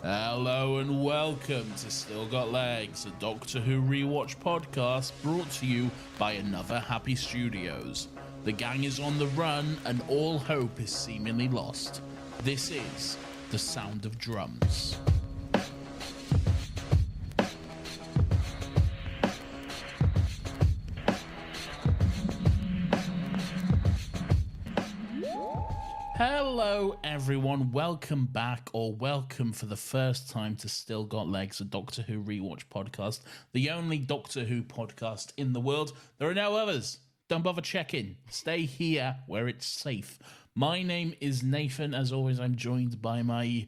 Hello and welcome to Still Got Legs, a Doctor Who Rewatch podcast brought to you by Another Happy Studios. The gang is on the run and all hope is seemingly lost. This is The Sound of Drums. Hello everyone, welcome back, or welcome for the first time to Still Got Legs, a Doctor Who Rewatch podcast, the only Doctor Who podcast in the world. There are no others. Don't bother checking. Stay here where it's safe. My name is Nathan. As always, I'm joined by my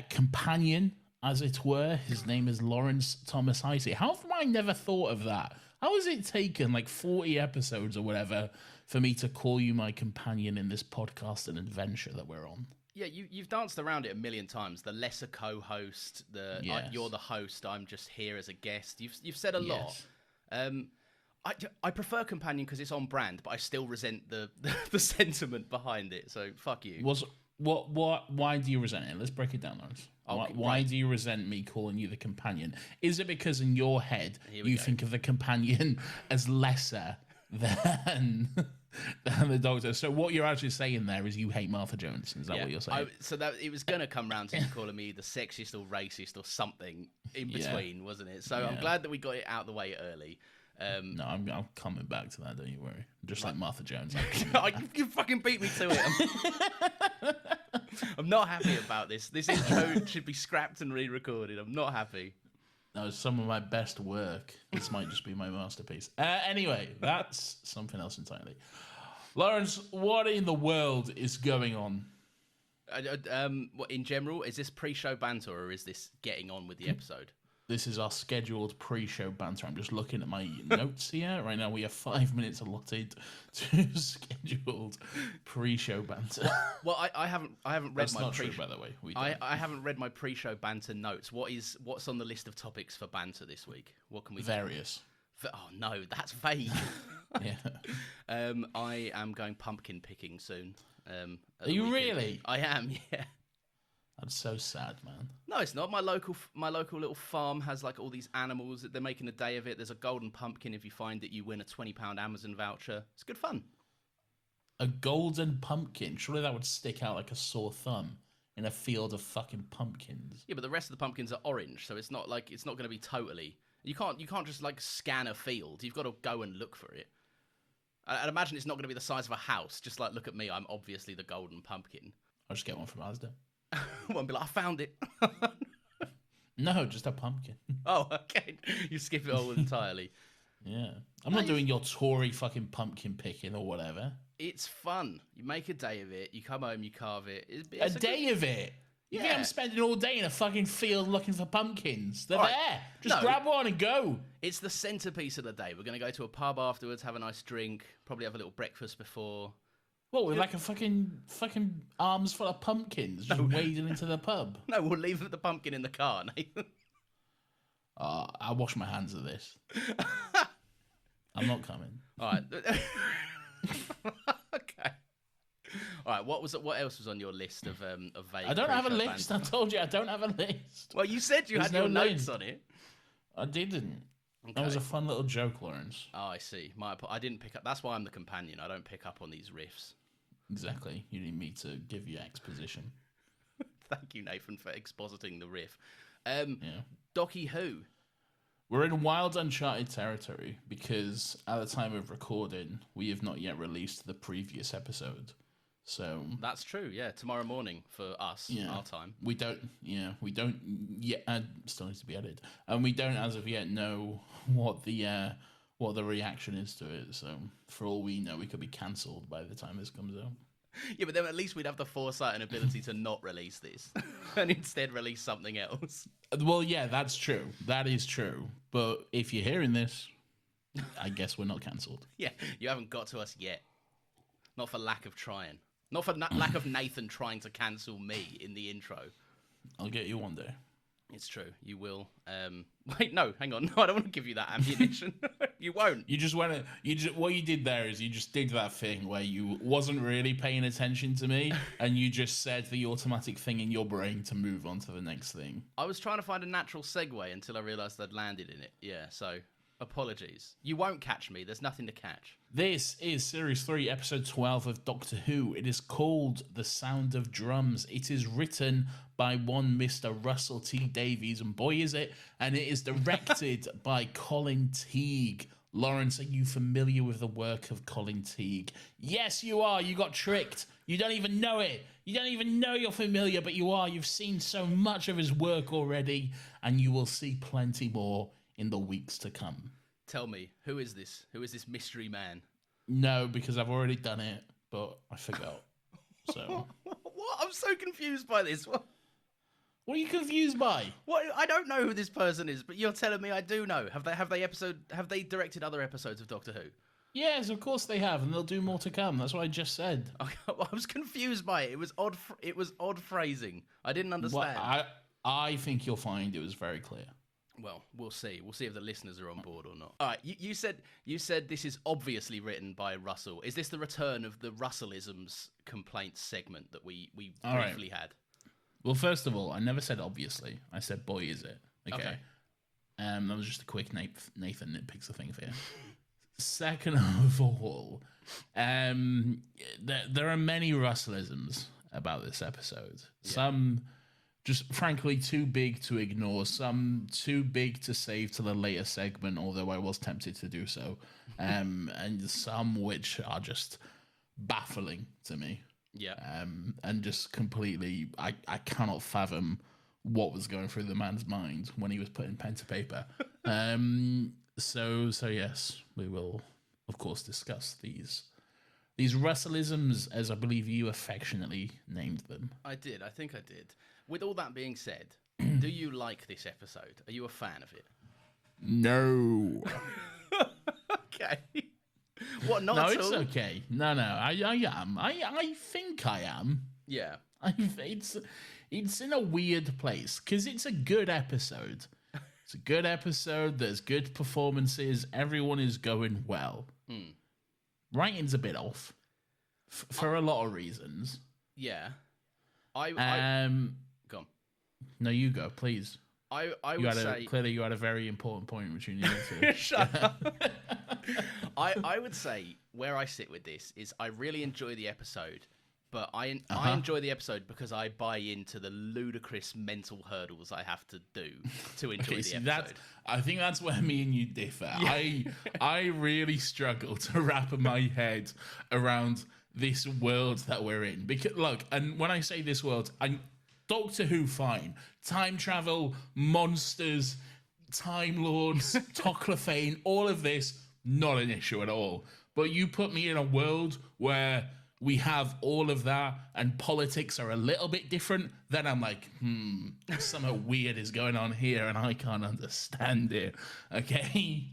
companion, as it were. His name is Lawrence Thomas Heisey. How have I never thought of that? How has it taken like 40 episodes or whatever for me to call you my companion in this podcast and adventure that we're on? Yeah, you've danced around it a million times. The lesser co-host, you're the host, I'm just here as a guest. You've said a lot. I prefer companion because it's on brand, but I still resent the sentiment behind it. So fuck you. Why do you resent it? Let's break it down, Lawrence. Why do you resent me calling you the companion? Is it because in your head you think of the companion as lesser than the Doctor? So what you're actually saying there is you hate Martha Jones. Is that what you're saying? So that it was going to come round to you calling me the sexist or racist or something in between, wasn't it? So I'm glad that we got it out of the way early. No, I'm coming back to that, don't you worry. Just like Martha Jones. You fucking beat me to it. I'm not happy about this. This intro should be scrapped and re-recorded. I'm not happy. No, it's some of my best work. This might just be my masterpiece. Anyway, that's something else entirely. Lawrence, what in the world is going on? What in general? Is this pre-show banter or is this getting on with the episode? This is our scheduled pre-show banter. I'm just looking at my notes here. Right now we have 5 minutes allotted to scheduled pre-show banter. Well, I haven't read That's my not true, by the way. I haven't read my pre-show banter notes. What's on the list of topics for banter this week? What can we Various. Oh no, that's vague. Yeah. I am going pumpkin picking soon. Are you really? I am, yeah. That's so sad, man. No, it's not. My local little farm has like all these animals. They're making a day of it. There's a golden pumpkin. If you find it, you win a £20 Amazon voucher. It's good fun. A golden pumpkin? Surely that would stick out like a sore thumb in a field of fucking pumpkins. Yeah, but the rest of the pumpkins are orange, so it's not going to be totally. You can't just like scan a field. You've got to go and look for it. I'd imagine it's not going to be the size of a house. Just like, look at me. I'm obviously the golden pumpkin. I'll just get one from Asda. Won't be like, I found it. No, just a pumpkin. Oh, okay. You skip it all entirely. Yeah. I'm not doing your Tory fucking pumpkin picking or whatever. It's fun. You make a day of it. You come home, you carve it. A day of it? You think I'm spending all day in a fucking field looking for pumpkins? They're there. Just grab one and go. It's the centerpiece of the day. We're going to go to a pub afterwards, have a nice drink, probably have a little breakfast before. What, with like a fucking arms full of pumpkins just wading into the pub? No, we'll leave the pumpkin in the car, Nathan. I'll wash my hands of this. I'm not coming. All right. Okay. All right. What else was on your list of vague? I don't have a list. I told you I don't have a list. Well, you said you had no notes on it. I didn't. Okay. That was a fun little joke, Lawrence. Oh, I see. I didn't pick up. That's why I'm the companion. I don't pick up on these riffs. Exactly. You need me to give you exposition. Thank you, Nathan, for expositing the riff. Docky Who? We're in wild, uncharted territory because at the time of recording, we have not yet released the previous episode. So that's true. Yeah, tomorrow morning for us, our time. We don't yet. Still needs to be edited, and we don't as of yet know what the reaction is to it. So for all we know, we could be cancelled by the time this comes out. Yeah, but then at least we'd have the foresight and ability to not release this and instead release something else. Well, yeah, that's true. That is true. But if you're hearing this, I guess we're not cancelled. Yeah, you haven't got to us yet. Not for lack of trying. Not for lack of Nathan trying to cancel me in the intro. I'll get you one day. It's true. You will. Wait, no, hang on. No, I don't want to give you that ammunition. You won't. You just want to. What you did there is you just did that thing where you wasn't really paying attention to me, and you just said the automatic thing in your brain to move on to the next thing. I was trying to find a natural segue until I realised I'd landed in it. Yeah, so apologies. You won't catch me. There's nothing to catch. This is Series 3, Episode 12 of Doctor Who. It is called The Sound of Drums. It is written by one Mr. Russell T. Davies, and boy is it, and it is directed by Colin Teague. Lawrence, are you familiar with the work of Colin Teague? Yes, you are. You got tricked. You don't even know it. You don't even know you're familiar, but you are. You've seen so much of his work already, and you will see plenty more in the weeks to come. Tell me, who is this? Who is this mystery man? No, because I've already done it, but I forgot. So what? I'm so confused by this. What are you confused by? What? I don't know who this person is, but you're telling me I do know. Have they directed other episodes of Doctor Who? Yes, of course they have, and they'll do more to come. That's what I just said. I was confused by it. It was odd. It was odd phrasing. I didn't understand. Well, I think you'll find it was very clear. Well, we'll see. We'll see if the listeners are on board or not. All right, you said this is obviously written by Russell. Is this the return of the Russellisms complaints segment that we briefly had? Well, first of all, I never said obviously. I said boy is it. Okay. That was just a quick Nathan nitpicks the thing for you. Second of all, there are many Russellisms about this episode. Yeah. Some just frankly too big to ignore, some too big to save to the later segment, although I was tempted to do so, and some which are just baffling to me. Yeah. And just completely, I cannot fathom what was going through the man's mind when he was putting pen to paper. So yes, we will, of course, discuss these Russellisms, as I believe you affectionately named them. I did. I think I did. With all that being said, do you like this episode? Are you a fan of it? No. Okay. What? Not no, at it's all? okay. No, I am. I think I am. Yeah. It's in a weird place because it's a good episode. It's a good episode. There's good performances. Everyone is going well. Writing's a bit off for a lot of reasons. Yeah. Go on. No, you go, please. I would say clearly you had a very important point which you needed to shut up. I would say where I sit with this is I really enjoy the episode, but I enjoy the episode because I buy into the ludicrous mental hurdles I have to do to enjoy the episode. I think that's where me and you differ. Yeah. I really struggle to wrap my head around this world that we're in. Because look, and when I say this world, Doctor Who, fine. Time travel, monsters, Time Lords, Toclafane, all of this, not an issue at all. But you put me in a world where we have all of that and politics are a little bit different, then I'm like, something weird is going on here and I can't understand it. Okay?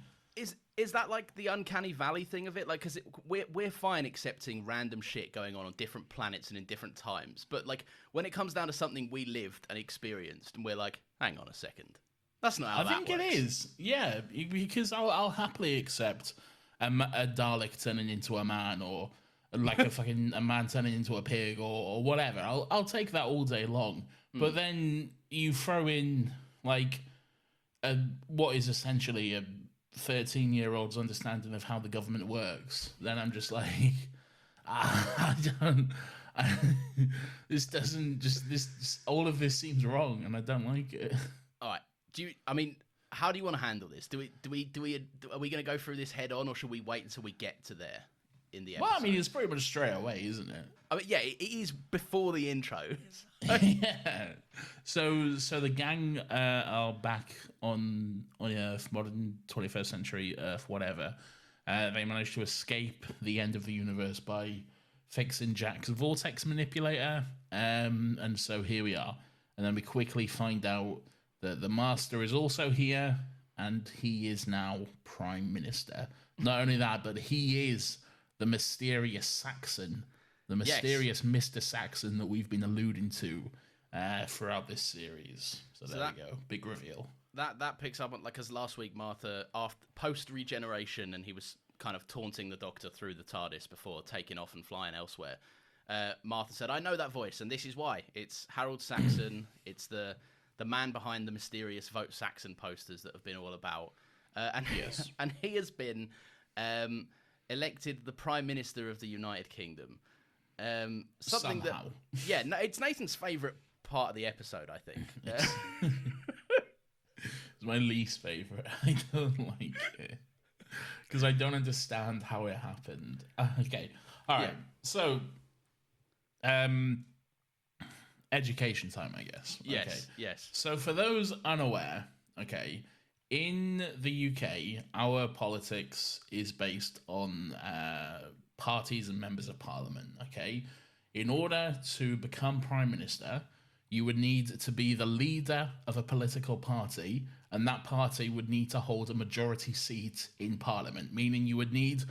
Is that like the uncanny valley thing of it? Like, because we're fine accepting random shit going on different planets and in different times. But like when it comes down to something we lived and experienced and we're like, hang on a second. That's not how that works. I think it is. Yeah, because I'll happily accept a Dalek turning into a man or like a man turning into a pig or whatever. I'll take that all day long. But then you throw in like what is essentially a 13-year-old's understanding of how the government works, then I'm just like, all of this seems wrong and I don't like it. All right. How do you want to handle this? Are we going to go through this head on or should we wait until we get to there in the episode? Well, I mean, it's pretty much straight away, isn't it? I mean, yeah, it is before the intro. Yeah. So the gang are back on Earth, modern 21st century Earth, whatever. They managed to escape the end of the universe by fixing Jack's vortex manipulator. And so here we are. And then we quickly find out that the Master is also here, and he is now Prime Minister. Not only that, but he is the mysterious Saxon. The mysterious Mr. Saxon that we've been alluding to throughout this series. So there we go. Big reveal. That picks up on, like, because last week Martha, after post-regeneration, and he was kind of taunting the Doctor through the TARDIS before taking off and flying elsewhere, Martha said, I know that voice, and this is why. It's Harold Saxon. It's the man behind the mysterious Vote Saxon posters that have been all about. And he has been elected the Prime Minister of the United Kingdom. Something Somehow. It's Nathan's favourite part of the episode, I think. It's my least favourite. I don't like it. Because I don't understand how it happened. Okay. All right. Yeah. So, education time, I guess. Yes, okay. yes. So for those unaware, okay, in the UK, our politics is based on parties and members of parliament, okay? In order to become prime minister, you would need to be the leader of a political party, and that party would need to hold a majority seat in parliament, meaning you would need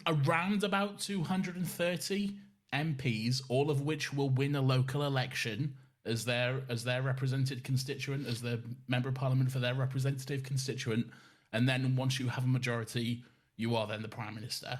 around about 230 MPs, all of which will win a local election as their represented constituent, as the member of parliament for their representative constituent, and then once you have a majority, you are then the prime minister.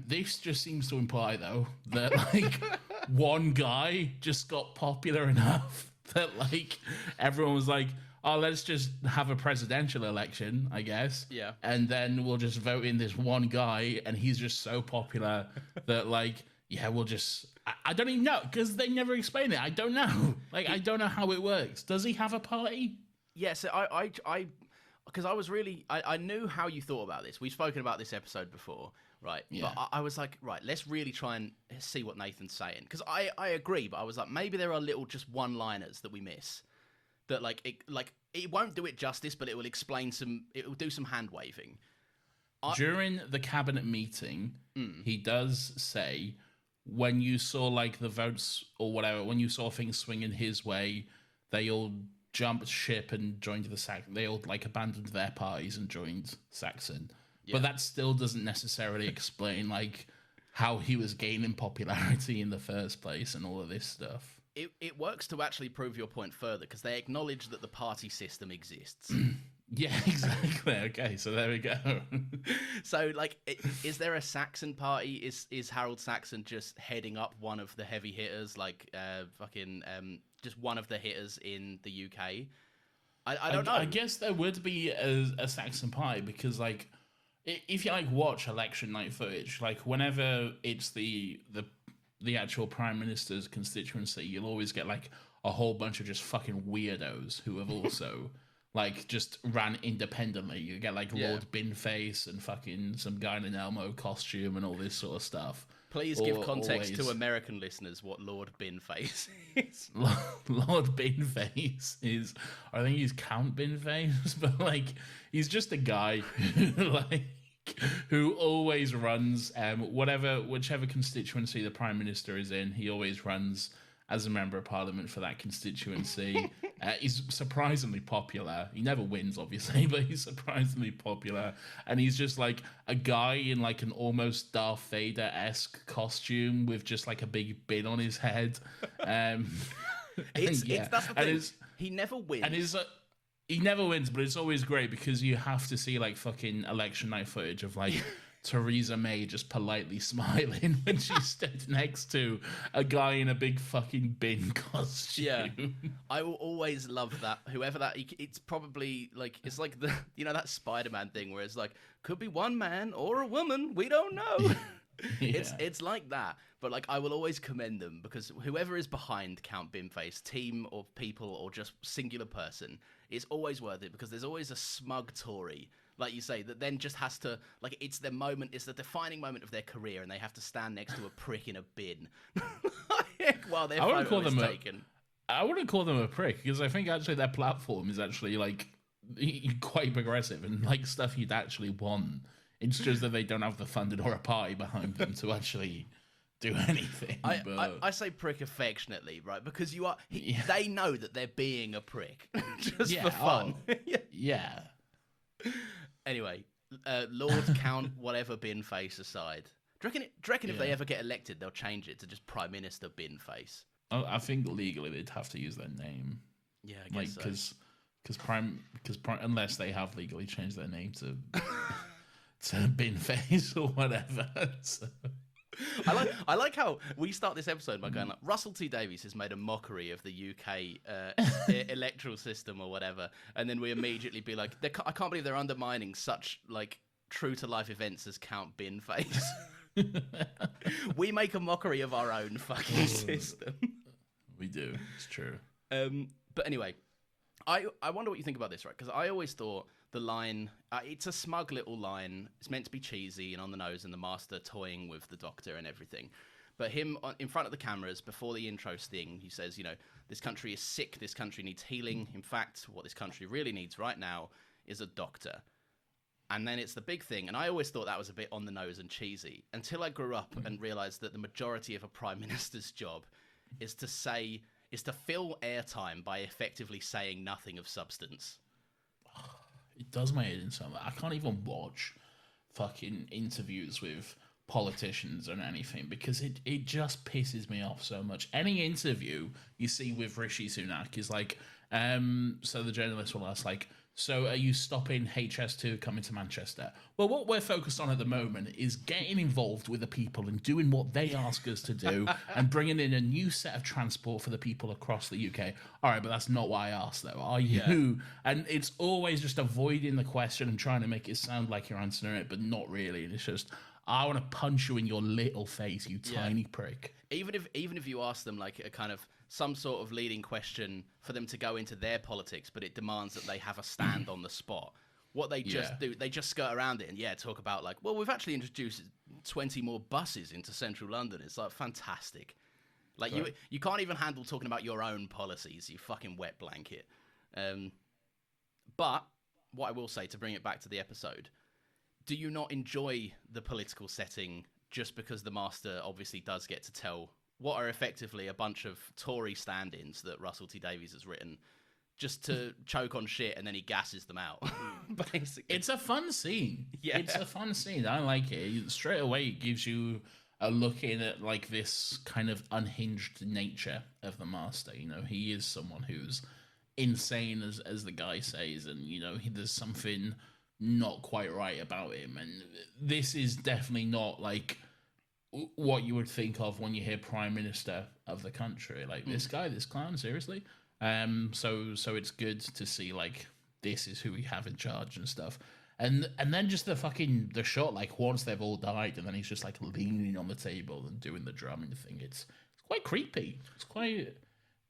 This just seems to imply, though, that like one guy just got popular enough that like everyone was like, oh, let's just have a presidential election, I guess. Yeah. And then we'll just vote in this one guy, and he's just so popular that like, yeah, we'll just... I don't even know, because they never explain it. I don't know. Like, I don't know how it works. Does he have a party? Yeah, so I because I was really... I knew how you thought about this. We've spoken about this episode before, right? Yeah. But I was like, right, let's really try and see what Nathan's saying. Because I agree, but I was like, maybe there are little just one-liners that we miss. That, it won't do it justice, but it will explain some... It will do some hand-waving. During the cabinet meeting, he does say... when you saw like the votes or whatever, when you saw things swinging his way, they all jumped ship and joined the Saxon. They all like abandoned their parties and joined Saxon. Yeah. But that still doesn't necessarily explain like how he was gaining popularity in the first place and all of this stuff. It works to actually prove your point further because they acknowledge that the party system exists. Yeah, exactly. Okay, so there we go. So, like, is there a Saxon party? Is Harold Saxon just heading up one of the heavy hitters, like just one of the hitters in the UK? I don't know. I guess there would be a Saxon party because, like, if you like watch election night footage, like whenever it's the actual prime minister's constituency, you'll always get like a whole bunch of just fucking weirdos who have also. Like, just ran independently. You get, like, Lord Binface and fucking some guy in an Elmo costume and all this sort of stuff. Please give context to American listeners what Lord Binface is. Lord Binface is... I think he's Count Binface, but, like, he's just a guy who, like... who always runs whichever constituency the Prime Minister is in, he always runs... as a member of parliament for that constituency. He's surprisingly popular. He never wins, obviously, but he's surprisingly popular. And he's just like a guy in like an almost Darth Vader-esque costume with just like a big bin on his head. That's the thing. He never wins. And he never wins, but it's always great because you have to see like fucking election night footage of like... Theresa May just politely smiling when she stood next to a guy in a big fucking bin costume. Yeah, I will always love that. Whoever that, it's probably like it's like the that Spider-Man thing where it's like could be one man or a woman, we don't know. Yeah. It's like that, but like I will always commend them because whoever is behind Count Binface, team or people or just singular person, is always worth it because there's always a smug Tory. Like you say, that then just has to, like, it's their moment, it's the defining moment of their career, and they have to stand next to a prick in a bin while their photo is taken. I wouldn't call them a prick, because I think actually their platform is actually, like, quite progressive, and, like, stuff you'd actually want. It's just that they don't have the funding or a party behind them to actually do anything. I say prick affectionately, right? Because they know that they're being a prick, just for fun. Yeah. Anyway, Lord Count whatever Binface aside. Do you reckon if they ever get elected, they'll change it to just Prime Minister Binface? I think legally they'd have to use their name. Yeah, I guess because Prime unless they have legally changed their name to to Binface or whatever. So. I like how we start this episode by going like, Russell T Davies has made a mockery of the UK electoral system or whatever, and then we immediately be like, I can't believe they're undermining such like true to life events as Count Binface. We make a mockery of our own fucking system. We do. It's true. But anyway, I wonder what you think about this, right? Because I always thought the line, it's a smug little line. It's meant to be cheesy and on the nose, and the Master toying with the Doctor and everything. But him in front of the cameras before the intro sting, he says, you know, this country is sick. This country needs healing. In fact, what this country really needs right now is a doctor. And then it's the big thing. And I always thought that was a bit on the nose and cheesy until I grew up and realized that the majority of a prime minister's job is to fill airtime by effectively saying nothing of substance. It does my head in something. I can't even watch fucking interviews with politicians or anything because it just pisses me off so much. Any interview you see with Rishi Sunak is like, so the journalist will ask like, so are you stopping HS2 coming to Manchester? Well, what we're focused on at the moment is getting involved with the people and doing what they ask us to do and bringing in a new set of transport for the people across the UK. All right, but that's not what I asked, though. Are you? Yeah. And it's always just avoiding the question and trying to make it sound like you're answering it, but not really. And it's just, I want to punch you in your little face, you tiny prick. Even if you ask them like a kind of some sort of leading question for them to go into their politics, but it demands that they have a stand on the spot. What they just do, they just skirt around it and talk about like, well, we've actually introduced 20 more buses into central London. It's like fantastic. Like you can't even handle talking about your own policies, you fucking wet blanket. But what I will say to bring it back to the episode, do you not enjoy the political setting just because the Master obviously does get to tell what are effectively a bunch of Tory stand-ins that Russell T Davies has written just to choke on shit and then he gasses them out, basically. It's a fun scene. Yeah. It's a fun scene. I like it. Straight away, it gives you a look in at like this kind of unhinged nature of the Master. You know, he is someone who's insane, as the guy says, and, you know, there's something not quite right about him. And this is definitely not like what you would think of when you hear Prime Minister of the country. Like, this guy, this clown, seriously? So it's good to see, like, this is who we have in charge and stuff. And then just the shot, like, once they've all died, and then he's just, like, leaning on the table and doing the drumming thing. It's quite creepy. It's quite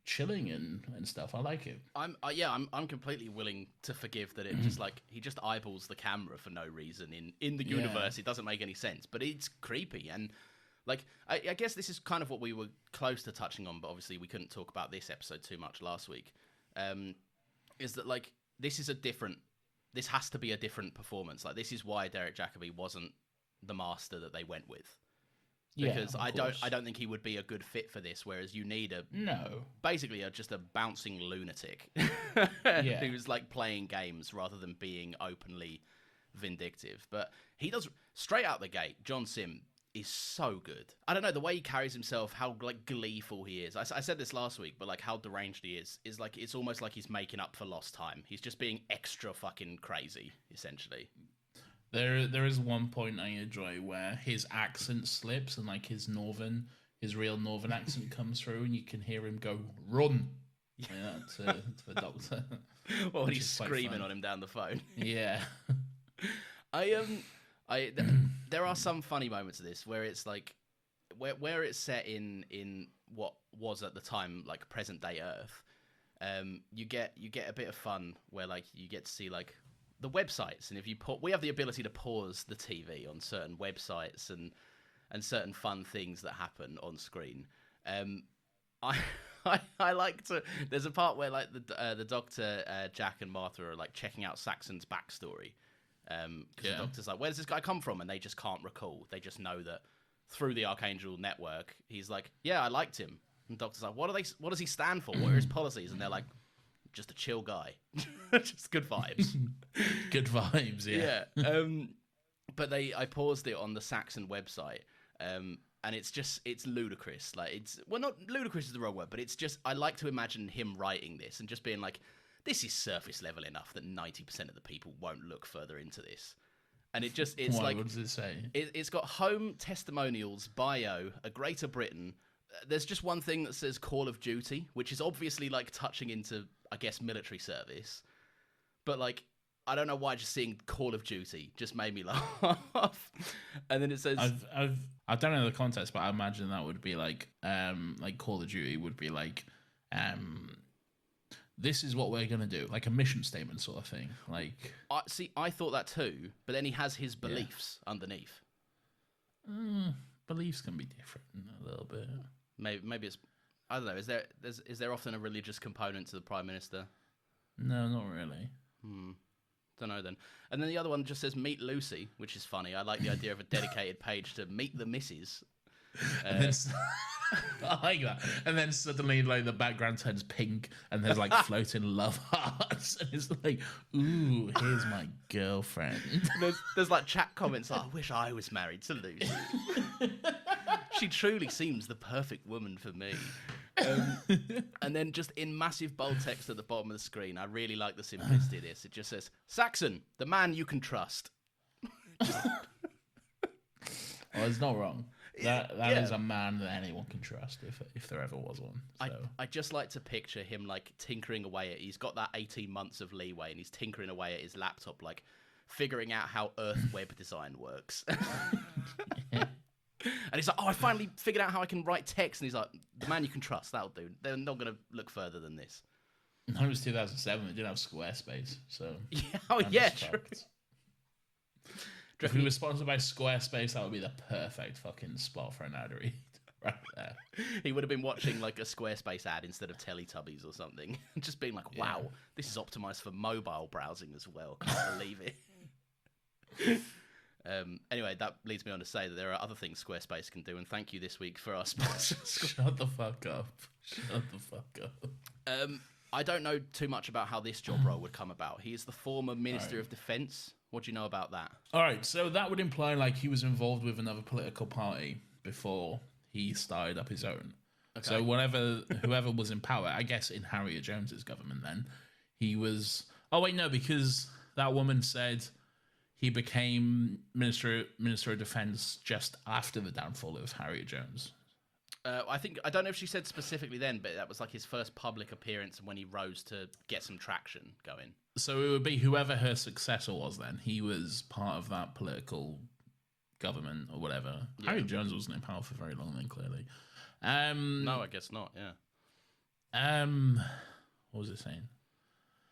chilling and stuff. I like it. I'm completely willing to forgive that it just, like, he just eyeballs the camera for no reason. In the universe, it doesn't make any sense. But it's creepy, and... like, I guess this is kind of what we were close to touching on, but obviously we couldn't talk about this episode too much last week, is that, like, this has to be a different performance. Like, this is why Derek Jacobi wasn't the Master that they went with. Because I don't think he would be a good fit for this, whereas you need basically just a bouncing lunatic who's, like, playing games rather than being openly vindictive. But he does, straight out the gate, John Sim is so good. I don't know, the way he carries himself, how, like, gleeful he is. I said this last week, but, like, how deranged he is like, it's almost like he's making up for lost time. He's just being extra fucking crazy, essentially. There is one point I enjoy where his accent slips and, like, his real northern accent comes through, and you can hear him go, "Run!" to the Doctor. Well, he's screaming on him down the phone. Yeah. There are some funny moments of this where it's like, where it's set in what was at the time like present day Earth. You get a bit of fun where, like, you get to see, like, the websites, and if you we have the ability to pause the TV on certain websites and certain fun things that happen on screen. I like to. There's a part where, like, the Doctor, Jack and Martha are, like, checking out Saxon's backstory. Because the Doctor's like, where does this guy come from? And they just can't recall. They just know that through the Archangel network, he's like, yeah, I liked him. And the Doctor's like, what does he stand for? What are his policies? And they're like, just a chill guy. Just good vibes. Good vibes, yeah. But I paused it on the Saxon website. and it's ludicrous. Like, not ludicrous is the wrong word, but it's just, I like to imagine him writing this and just being like, this is surface level enough that 90% of the people won't look further into this. And it's what does it say? It's got home testimonials, bio, a Greater Britain. There's just one thing that says Call of Duty, which is obviously like touching into, I guess, military service. But like, I don't know why just seeing Call of Duty just made me laugh. And then it says, I don't know the context, but I imagine that would be like Call of Duty would be like, this is what we're going to do, like a mission statement sort of thing. Like, I thought that too, but then he has his beliefs underneath. Beliefs can be different a little bit. Maybe it's, I don't know. Is there often a religious component to the Prime Minister? No, not really. Don't know then. And then the other one just says Meet Lucy, which is funny. I like the idea of a dedicated page to Meet the Missus. And then, I like that. And then suddenly, like, the background turns pink, and there's like floating love hearts, and it's like, ooh, here's my girlfriend. There's like chat comments like, I wish I was married to Lucy. She truly seems the perfect woman for me. And then just in massive bold text at the bottom of the screen, I really like the simplicity of this. It just says, Saxon, the man you can trust. Oh, it's not wrong. That is a man that anyone can trust if there ever was one. So. I just like to picture him like tinkering away at. He's got that 18 months of leeway, and he's tinkering away at his laptop, like figuring out how Earth web design works. Yeah. And he's like, oh, I finally figured out how I can write text. And he's like, the man you can trust, that'll do. They're not going to look further than this. No, it was 2007. They didn't have Squarespace, so yeah, true. If we were sponsored by Squarespace, that would be the perfect fucking spot for an ad read right there. He would have been watching like a Squarespace ad instead of Teletubbies or something. Just being like, wow, this is optimized for mobile browsing as well. Can't believe it. Anyway, that leads me on to say that there are other things Squarespace can do, and thank you this week for our sponsors. Shut the fuck up. Shut the fuck up. I don't know too much about how this job role would come about. He is the former Minister of Defence. What do you know about that? All right, so that would imply like he was involved with another political party before he started up his own. Okay. So whoever was in power, I guess in Harriet Jones's government then, he was... Oh, wait, no, because that woman said he became Minister of Defence just after the downfall of Harriet Jones. I don't know if she said specifically then, but that was like his first public appearance when he rose to get some traction going. So it would be whoever her successor was then. He was part of that political government or whatever. Yeah. Harriet Jones wasn't in power for very long then, clearly. No, I guess not, yeah. What was it saying?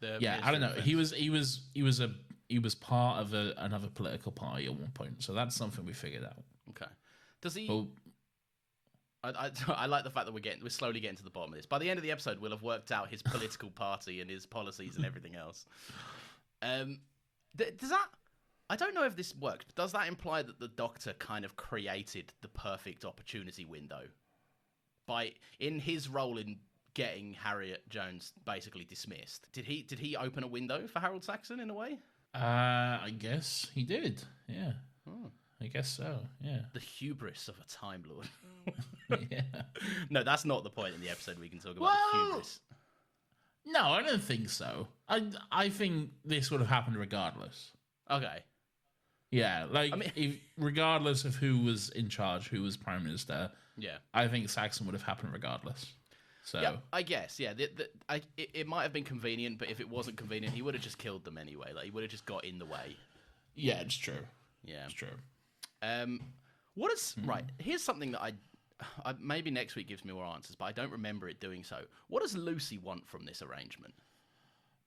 I don't know. He was part of another political party at one point. So that's something we figured out. Okay. Does he... Well, I like the fact that we're slowly getting to the bottom of this. By the end of the episode, we'll have worked out his political party and his policies and everything else. Does that... I don't know if this works, but does that imply that the Doctor kind of created the perfect opportunity window in his role in getting Harriet Jones basically dismissed? Did he open a window for Harold Saxon in a way? I guess he did. Yeah. Oh. I guess so, yeah. The hubris of a Time Lord. Yeah. No, that's not the point in the episode we can talk about the hubris. No, I don't think so. I think this would have happened regardless. Okay. Yeah, like, regardless of who was in charge, who was Prime Minister, I think Saxon would have happened regardless. So yeah, I guess, yeah. It might have been convenient, but if it wasn't convenient, he would have just killed them anyway. Like, he would have just got in the way. Yeah, it's true. Yeah. It's true. Right, here's something that I maybe next week gives me more answers, but I don't remember it doing so. What does Lucy want from this arrangement?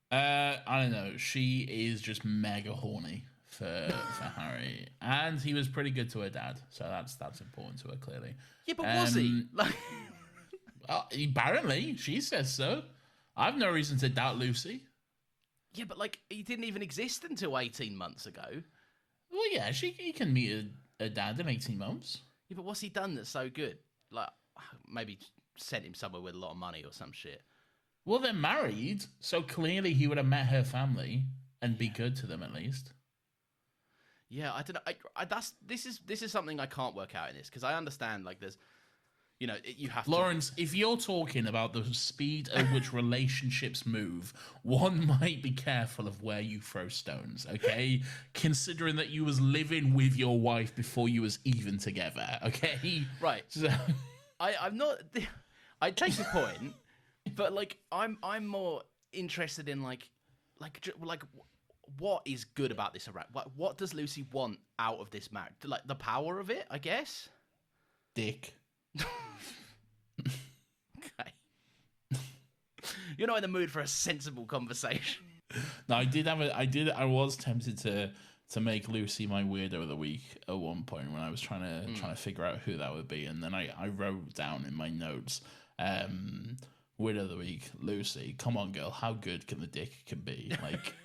I don't know. She is just mega horny for Harry, and he was pretty good to her dad, so that's important to her, clearly. Yeah, but was he? Like, apparently, she says so. I've no reason to doubt Lucy. Yeah, but like, he didn't even exist until 18 months ago. Well, yeah, he can meet a dad in 18 months. Yeah, but what's he done that's so good? Like, maybe sent him somewhere with a lot of money or some shit. Well, they're married, so clearly he would have met her family and be good to them at least. Yeah, I don't know. This is something I can't work out in this, because I understand, like, there's, you know, you have Lawrence, if you're talking about the speed at which relationships move, one might be careful of where you throw stones, okay? Considering that you was living with your wife before you was even together, okay? Right. So I'm not. I take your point, but like I'm more interested in like what is good about this Iraq? What does Lucy want out of this marriage? Like the power of it, I guess. Dick. Okay. You're not in the mood for a sensible conversation. No, I was tempted to make Lucy my weirdo of the week at one point when I was trying to figure out who that would be, and then I wrote down in my notes, weirdo of the week, Lucy. Come on, girl, how good can the dick can be? Like,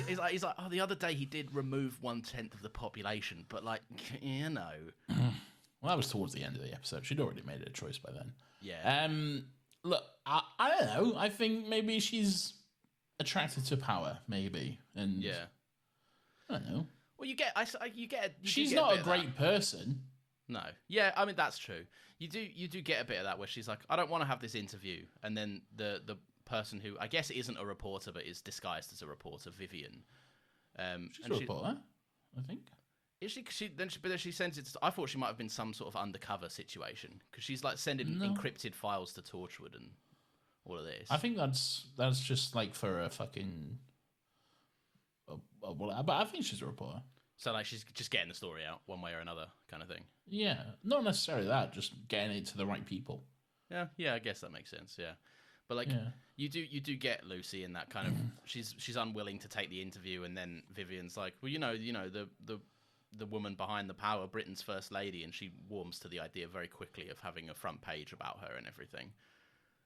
he's like, oh, the other day he did remove 1/10 of the population, but like, you know. Well, that was towards the end of the episode. She'd already made a choice by then. Yeah. Look, I don't know. I think maybe she's attracted to power, maybe, and yeah, I don't know. Well, you get. She's get not a great person. No. Yeah, I mean that's true. You do get a bit of that where she's like, I don't want to have this interview, and then the person who I guess isn't a reporter but is disguised as a reporter, Vivian. She's a reporter, I think. Is she? But then she sends it. I thought she might have been some sort of undercover situation, because she's like sending encrypted files to Torchwood and all of this. I think that's just like for a fucking. But I think she's a reporter. So like she's just getting the story out one way or another, kind of thing. Yeah, not necessarily that. Just getting it to the right people. Yeah, I guess that makes sense. Yeah, but like you do get Lucy in that kind of she's unwilling to take the interview, and then Vivian's like, well, you know the woman behind the power, Britain's first lady, and she warms to the idea very quickly of having a front page about her and everything.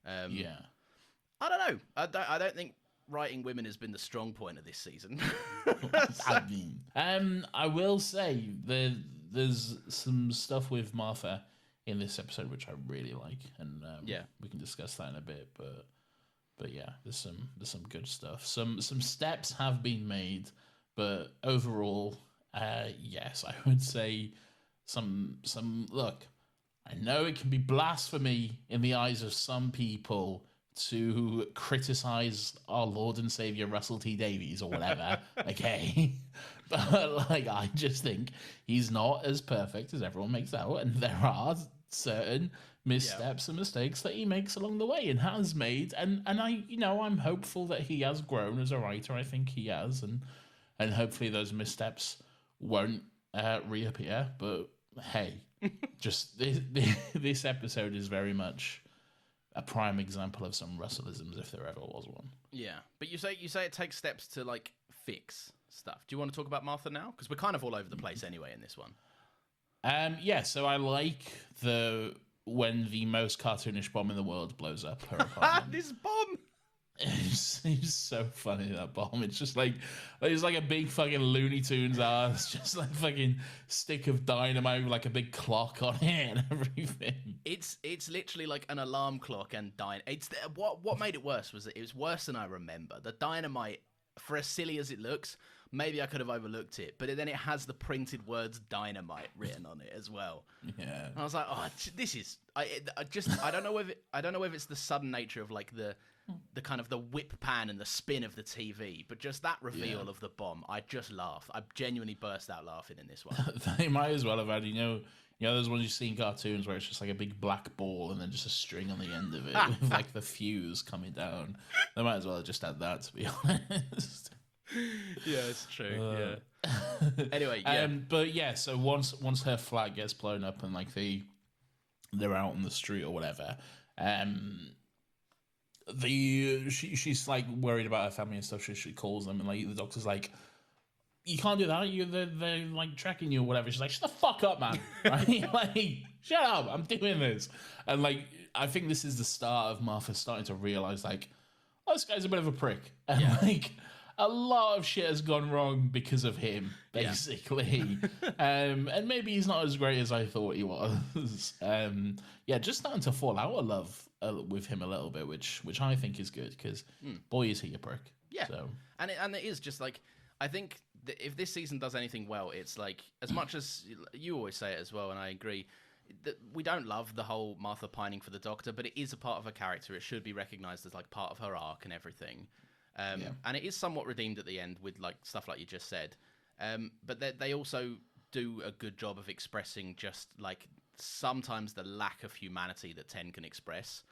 Yeah, I don't know. I don't think writing women has been the strong point of this season. I mean, I will say there's some stuff with Martha in this episode which I really like, and we can discuss that in a bit. But yeah, there's some good stuff. Some steps have been made, but overall. Yes, I would say some look, I know it can be blasphemy in the eyes of some people to criticize our Lord and Savior Russell T Davies or whatever, okay? But like I just think he's not as perfect as everyone makes out, and there are certain missteps and mistakes that he makes along the way and has made, and I'm hopeful that he has grown as a writer. I think he has, and hopefully those missteps won't reappear, but hey, just this episode is very much a prime example of some Russellisms, if there ever was one. Yeah, but you say it takes steps to like fix stuff. Do you want to talk about Martha now? Because we're kind of all over the place anyway in this one. Yeah. So I like when the most cartoonish bomb in the world blows up her apartment. This bomb. It's so funny, that bomb. It's just like it's like a big fucking Looney Tunes ass, just like fucking stick of dynamite with like a big clock on it and everything. It's literally like an alarm clock and It's what made it worse was that it was worse than I remember. The dynamite, for as silly as it looks, maybe I could have overlooked it, but then it has the printed words dynamite written on it as well. Yeah, and I was like, oh, this is. I don't know if it's the sudden nature of like the kind of the whip pan and the spin of the TV, but just that reveal of the bomb, I just laughed. I genuinely burst out laughing in this one. They might as well have had, those ones you see in cartoons where it's just like a big black ball and then just a string on the end of it with like the fuse coming down. They might as well have just had that, to be honest. Yeah, it's true. Yeah. Anyway, yeah. But yeah, so once her flat gets blown up and like they're out on the street or whatever, she's like worried about her family and stuff. She calls them and like the doctor's like, you can't do that. They're like tracking you or whatever. She's like, shut the fuck up, man. Right? Like, shut up. I'm doing this. And like, I think this is the start of Martha starting to realize like, oh, this guy's a bit of a prick. And like, a lot of shit has gone wrong because of him, basically. And maybe he's not as great as I thought he was. Just starting to fall out of love with him a little bit, which I think is good because boy, is he a prick. Yeah. So. And it is just like, I think if this season does anything well, it's like, as much as you always say it as well, and I agree, that we don't love the whole Martha pining for the Doctor, but it is a part of her character. It should be recognised as like part of her arc and everything. And it is somewhat redeemed at the end with like stuff like you just said. But they also do a good job of expressing just like sometimes the lack of humanity that Ten can express.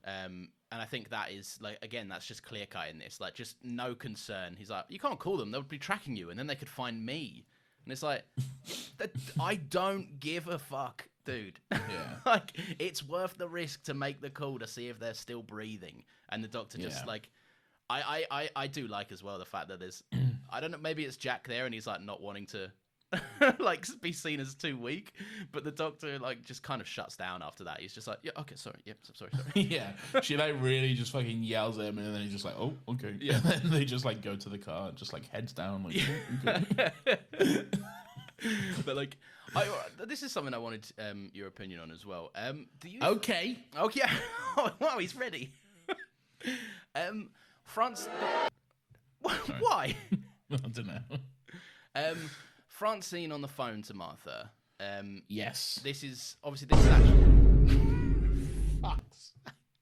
And I think that is like, again, that's just clear cut in this, like just no concern. He's like, you can't call them, they'll be tracking you and then they could find me. And it's like, I don't give a fuck, dude. Yeah. Like, it's worth the risk to make the call to see if they're still breathing. And the Doctor just like, I do like as well the fact that there's, I don't know, maybe it's Jack there and he's like not wanting to like be seen as too weak, but the Doctor like just kind of shuts down after that. He's just like, yeah, okay, sorry, yep, sorry. Yeah, she like really just fucking yells at him, and then he's just like, oh, okay. Yeah, and then they just like go to the car, and just like heads down, like. Oh, okay. But like, this is something I wanted your opinion on as well. Do you? Okay. Oh yeah. Oh, wow, he's ready. France. Why? I don't know. Francine on the phone to Martha. Yes. This is actually. Fuck.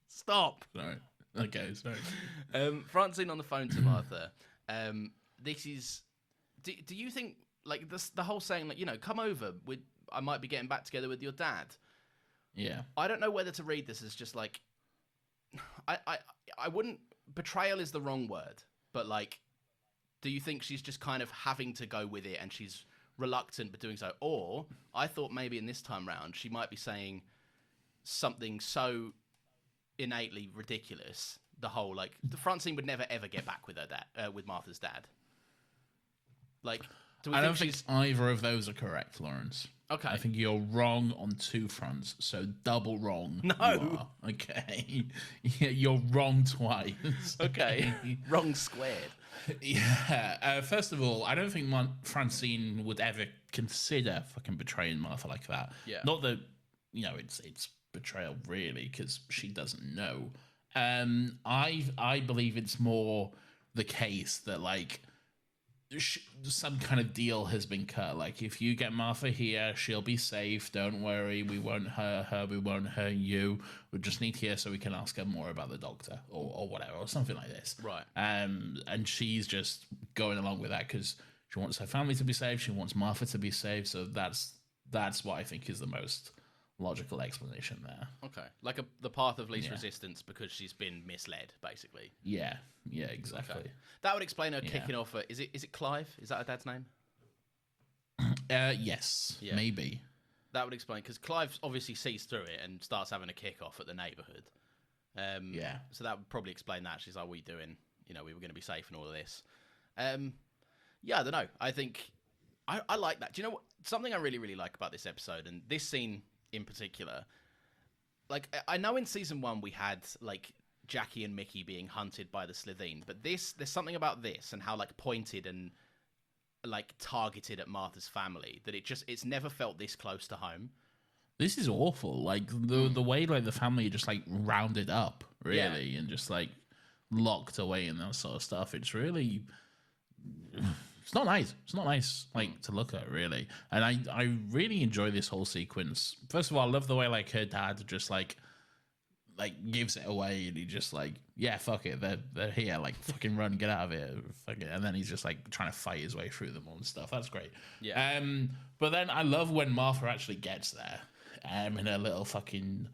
Stop. Sorry. Okay, sorry. Francine on the phone to Martha. This is. Do you think like the whole saying like, you know, come over with, I might be getting back together with your dad. Yeah. I don't know whether to read this as just like, I wouldn't, betrayal is the wrong word, but like, do you think she's just kind of having to go with it and she's reluctant but doing so? Or I thought maybe in this time round she might be saying something so innately ridiculous. The whole like, the Francine would never ever get back with her dad, with Martha's dad. Like, do we I don't think either of those are correct, Lawrence. Okay. I think you're wrong on two fronts, so double wrong. No. You are. Okay. Yeah, you're wrong twice. Okay. Wrong squared. Yeah. First of all, I don't think Francine would ever consider fucking betraying Martha like that. Yeah. Not that, you know, it's betrayal really, because she doesn't know. I believe it's more the case that like some kind of deal has been cut. Like, if you get Martha here, she'll be safe. Don't worry. We won't hurt her. We won't hurt you. We just need here so we can ask her more about the Doctor or whatever, or something like this. Right. And she's just going along with that because she wants her family to be safe. She wants Martha to be safe. So that's what I think is the most logical explanation there. Okay. Like the path of least resistance because she's been misled, basically. Yeah. Yeah, exactly. Okay. That would explain her kicking off. Is it Clive? Is that her dad's name? Yes. Yeah. Maybe. That would explain, because Clive obviously sees through it and starts having a kick off at the neighbourhood. Yeah. So that would probably explain that. She's like, what are you doing? You know, we were going to be safe and all of this. Yeah, I don't know. I think I like that. Do you know what? Something I really, really like about this episode, and this scene in particular, like, I know in season 1 we had like Jackie and Mickey being hunted by the Slitheen, but there's something about this and how like pointed and like targeted at Martha's family that it's never felt this close to home. This is awful. Like the way like the family are just like rounded up really, and just like locked away and that sort of stuff. It's really, it's not nice. It's not nice, like, to look at, really. And I really enjoy this whole sequence. First of all, I love the way, like, her dad just, like gives it away, and he just, like, yeah, fuck it, they're here, like, fucking run, get out of here, fuck it. And then he's just, like, trying to fight his way through them all and stuff. That's great. Yeah. But then I love when Martha actually gets there, in her little fucking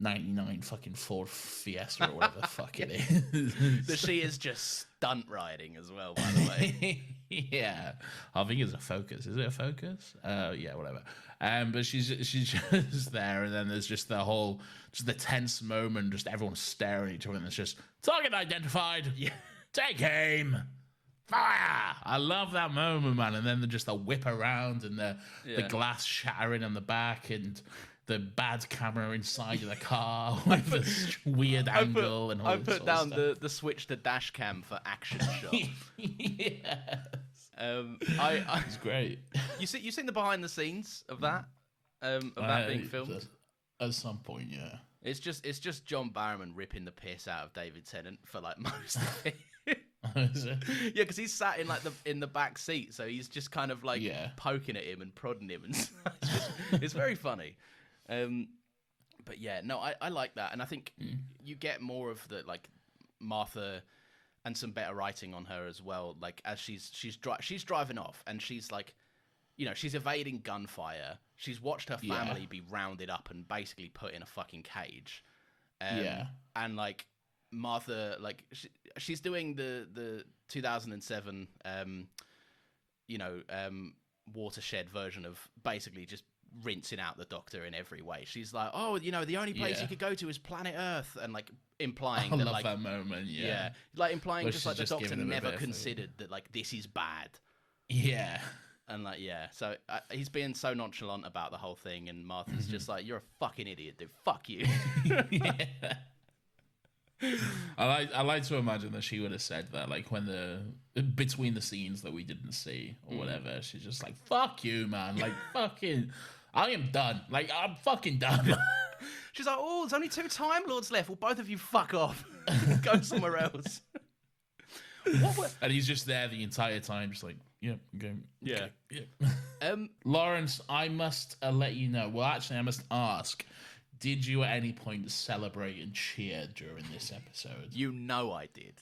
99 fucking Ford Fiesta or whatever the fuck it is. That she is just stunt riding as well, by the way. Yeah, I think it's a Focus. Is it a Focus? Yeah, whatever. But she's just there, and then there's just the tense moment, just everyone staring at each other, and it's just target identified. Yeah, take aim. Fire! I love that moment, man. And then just the whip around and the glass shattering on the back and the bad camera inside of the car with this weird angle and all that. I put down the switch to dash cam for action shot. Yes. It's great. You seen the behind the scenes of that? Of that being filmed? At some point, yeah. It's just John Barrowman ripping the piss out of David Tennant for like most of it. Yeah, because he's sat in like in the back seat, so he's just kind of like poking at him and prodding him, and it's very funny. But yeah, no, I like that, and I think you get more of the like Martha and some better writing on her as well. Like as she's driving off, and she's like, you know, she's evading gunfire. She's watched her family be rounded up and basically put in a fucking cage. And like Martha, like she's doing the 2007 watershed version of basically just rinsing out the Doctor in every way. She's like, oh, you know, the only place you could go to is planet Earth, and like implying I that love like that moment, like implying just like the Doctor never considered that like this is bad. And like so he's being so nonchalant about the whole thing, and Martha's just like, you're a fucking idiot, dude, fuck you. I like to imagine that she would have said that, like when between the scenes that we didn't see or whatever, she's just like, fuck you, man, like fucking I am done, like I'm fucking done. She's like, oh, there's only 2 Time Lords left, well both of you fuck off. Go somewhere else. And he's just there the entire time, just like, okay. Yeah. Lawrence, I must let you know. Well, actually, I must ask: did you at any point celebrate and cheer during this episode? You know I did.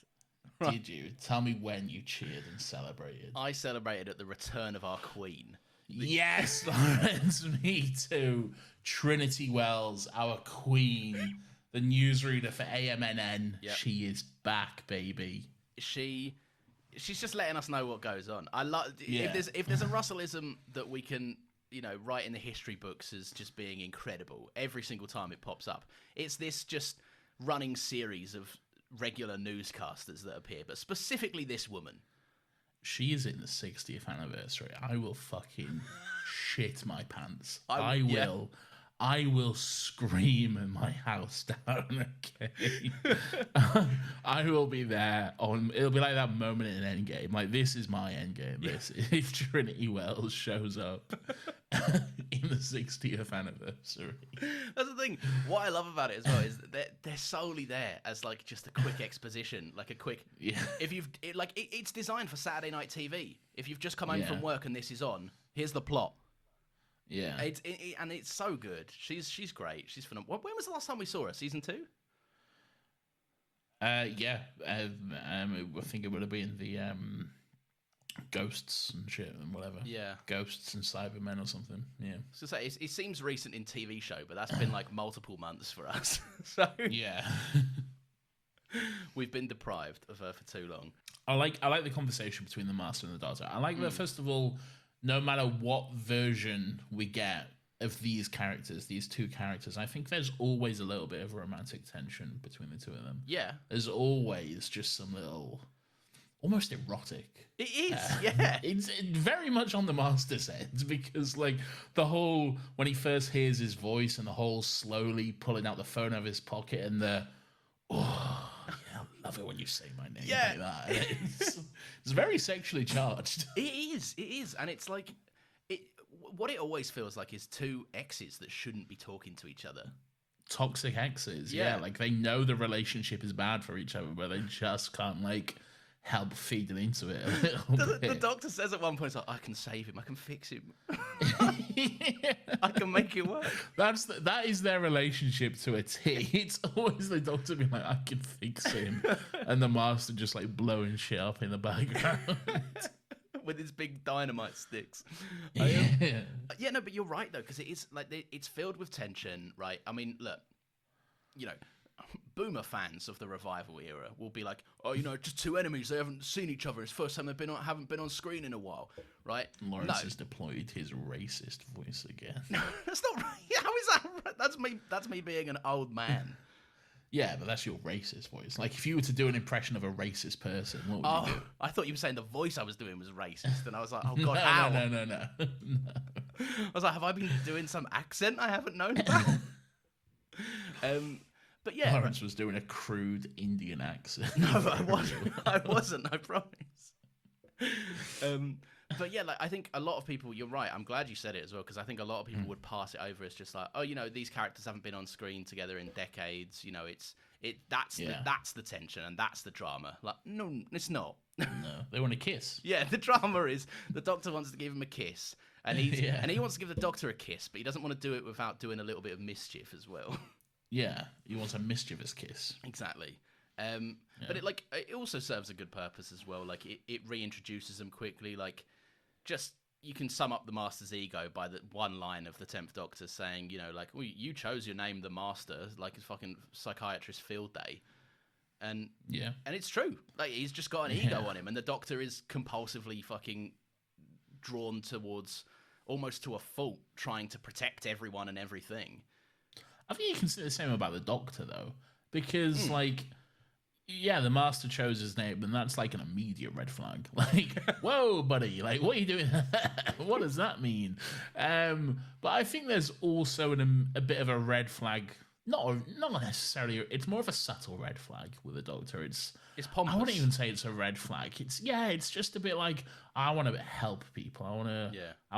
Did you? Tell me when you cheered and celebrated. I celebrated at the return of our Queen. Yes, Lawrence, me too. Trinity Wells, our Queen, the newsreader for AMNN. Yep. She is back, baby. She's just letting us know what goes on. I love if there's a Russellism that we can, you know, write in the history books as just being incredible every single time it pops up. It's this just running series of regular newscasters that appear, but specifically this woman. She is in the 60th anniversary. I will fucking shit my pants. I will scream in my house down, okay? I will be there it'll be like that moment in Endgame. Like, this is my Endgame. This, if Trinity Wells shows up in the 60th anniversary. That's the thing. What I love about it as well is that they're solely there as like just a quick exposition, like a quick. If it's designed for Saturday night TV. If you've just come home from work and this is on, here's the plot. Yeah, and it's so good. She's great. She's phenomenal. When was the last time we saw her? Season 2? I think it would have been the ghosts and shit and whatever. Yeah, ghosts and Cybermen or something. Yeah. So say it seems recent in TV show, but that's been like multiple months for us. So yeah, we've been deprived of her for too long. I like the conversation between the Master and the Doctor. I like that, first of all, no matter what version we get of these characters, these two characters, I think there's always a little bit of romantic tension between the two of them. Yeah. There's always just some little, almost erotic. It is, yeah. It's very much on the Master's end, because like the whole, when he first hears his voice and the whole slowly pulling out the phone out of his pocket and the, oh, yeah, I love it when you say my name like that. It's very sexually charged. It is. And it's like, what it always feels like is two exes that shouldn't be talking to each other. Toxic exes, yeah. Like they know the relationship is bad for each other, but they just can't like help feeding into it a little bit. The Doctor says at one point, like, I can save him, I can fix him. I can make it work. That is their relationship to a T. It's always the Doctor being like, I can fix him, and the Master just like blowing shit up in the background with his big dynamite sticks. No, but you're right though, because it is like it's filled with tension, right? I mean, look, you know, boomer fans of the revival era will be like, oh, you know, just two enemies, they haven't seen each other, it's the first time they haven't been on screen in a while, right? Lawrence has deployed his racist voice again. That's not right. How is that right? That's me being an old man. Yeah, but that's your racist voice. Like, if you were to do an impression of a racist person, what would you do? I thought you were saying the voice I was doing was racist, and I was like, oh god, how? No. I was like, have I been doing some accent I haven't known about? But yeah, Lawrence was doing a crude Indian accent. No, I wasn't. I promise. But yeah, like I think a lot of people. You're right. I'm glad you said it as well, because I think a lot of people would pass it over as just like, oh, you know, these characters haven't been on screen together in decades. You know, it's That's the tension and that's the drama. Like, no, it's not. No, they want a kiss. Yeah, the drama is the Doctor wants to give him a kiss, and he wants to give the Doctor a kiss, but he doesn't want to do it without doing a little bit of mischief as well. Yeah, he wants a mischievous kiss. Exactly. But it also serves a good purpose as well. Like it reintroduces them quickly. Like, just you can sum up the Master's ego by the one line of the 10th Doctor saying, like, well, you chose your name, the Master, like it's fucking psychiatrist field day. And it's true. Like, he's just got an ego on him, and the Doctor is compulsively fucking drawn towards, almost to a fault, trying to protect everyone and everything. I think you can say the same about the Doctor, though, because the Master chose his name, and that's like an immediate red flag. Like, whoa, buddy, like, what are you doing? What does that mean? But I think there's also a bit of a red flag. Not necessarily. It's more of a subtle red flag with the Doctor. It's pompous. I wouldn't even say it's a red flag. It's just a bit like, I want to help people. I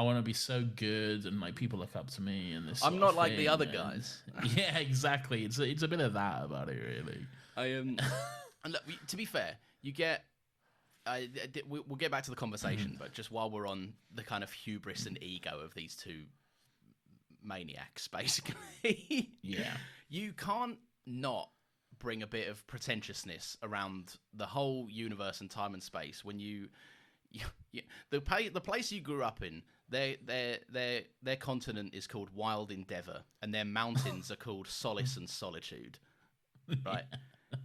want to be so good, and like people look up to me. And this. I'm not like the other guys. Yeah, exactly. It's a bit of that about it, really. And look, to be fair, you get. We'll get back to the conversation, but just while we're on the kind of hubris and ego of these two maniacs, basically. Yeah. You can't not bring a bit of pretentiousness around the whole universe and time and space when the place you grew up in, their continent is called Wild Endeavour, and their mountains are called Solace and Solitude. Right?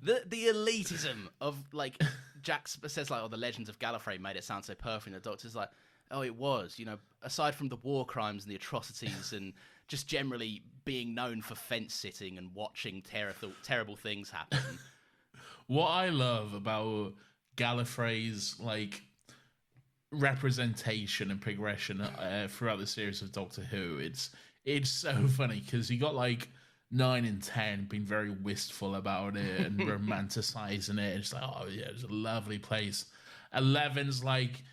The elitism of, like, Jack says, like, the Legends of Gallifrey made it sound so perfect, and the Doctor's like, oh, it was, aside from the war crimes and the atrocities and just generally being known for fence sitting and watching terrible things happen. What I love about Gallifrey's, like, representation and progression throughout the series of Doctor Who, it's so funny because you got, like, 9 and 10 being very wistful about it and romanticizing it. It's like, oh yeah, it's a lovely place. 11's like,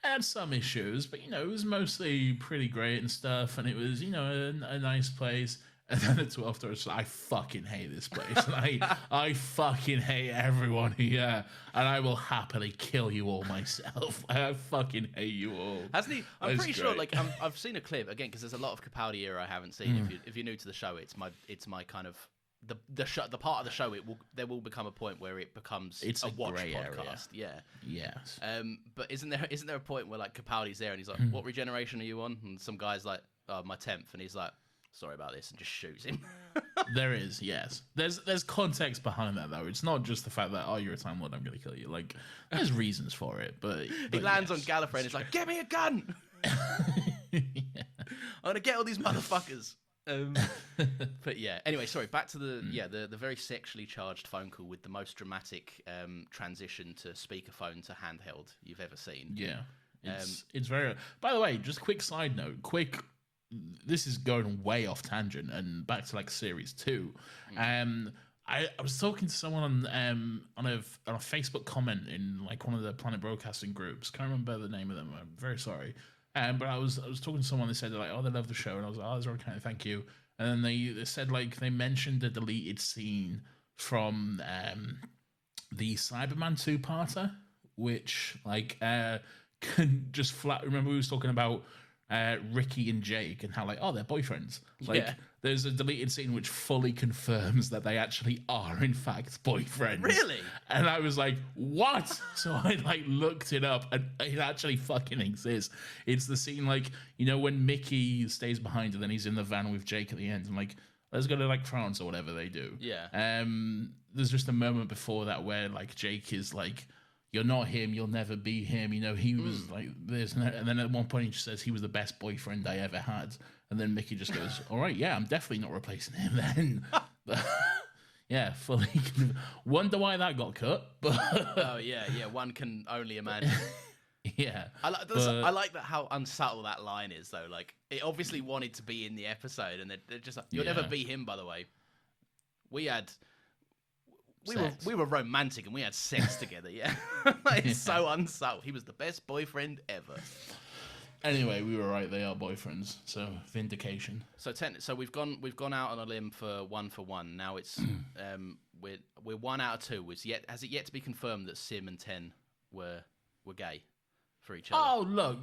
had some issues, but it was mostly pretty great and stuff, and it was a nice place. And then the 12th was like, I fucking hate this place, and I fucking hate everyone here, and I will happily kill you all myself. I fucking hate you all. Hasn't he? I'm pretty sure. Like, I've seen a clip again because there's a lot of Capaldi era I haven't seen. If you're new to the show, it's my kind of the part of the show. There will become a point where it becomes a watch podcast. Area. Yes. But isn't there a point where, like, Capaldi's there and he's like, what regeneration are you on? And some guy's like, oh, my 10th, and he's like, sorry about this, and just shoots him. There is, yes. There's context behind that, though. It's not just the fact that, oh, you're a Time Lord, I'm going to kill you. Like, there's reasons for it, but he lands on Gallifrey and it's like, get me a gun! I'm going to get all these motherfuckers. But yeah, anyway, sorry, back to the very sexually charged phone call with the most dramatic transition to speakerphone to handheld you've ever seen. Yeah, it's very... By the way, just quick side note, this is going way off tangent and back to, like, series 2. I was talking to someone on a Facebook comment in, like, one of the Planet Broadcasting groups. Can't remember the name of them. I'm very sorry. But I was talking to someone. They said, like, oh, they love the show, and I was like, oh, that's okay, thank you. And then they said, like, they mentioned the deleted scene from the Cyberman 2-parter, which, like, can just flat. Remember we was talking about Ricky and Jake and how, like, oh, they're boyfriends. Like, there's a deleted scene which fully confirms that they actually are, in fact, boyfriends. Really? And I was like, what? So I, like, looked it up, and it actually fucking exists. It's the scene, like, when Mickey stays behind and then he's in the van with Jake at the end, and, like, let's go to, like, France or whatever they do. Yeah. There's just a moment before that where, like, Jake is like, you're not him, you'll never be him. He was like this. And then at one point he just says he was the best boyfriend I ever had. And then Mickey just goes, all right, yeah, I'm definitely not replacing him then. Yeah, fully. Wonder why that got cut. But oh, yeah, one can only imagine. Yeah. I like that how unsubtle that line is, though. Like, it obviously wanted to be in the episode, and they're just like, you'll never be him, by the way. We were romantic and we had sex together, yeah. It's so unsubtle. He was the best boyfriend ever. Anyway, we were right. They are boyfriends. So vindication. So we've gone out on a limb for one. Now it's we're 1 out of 2. Has it yet to be confirmed that Sim and Ten were gay for each other? Oh look,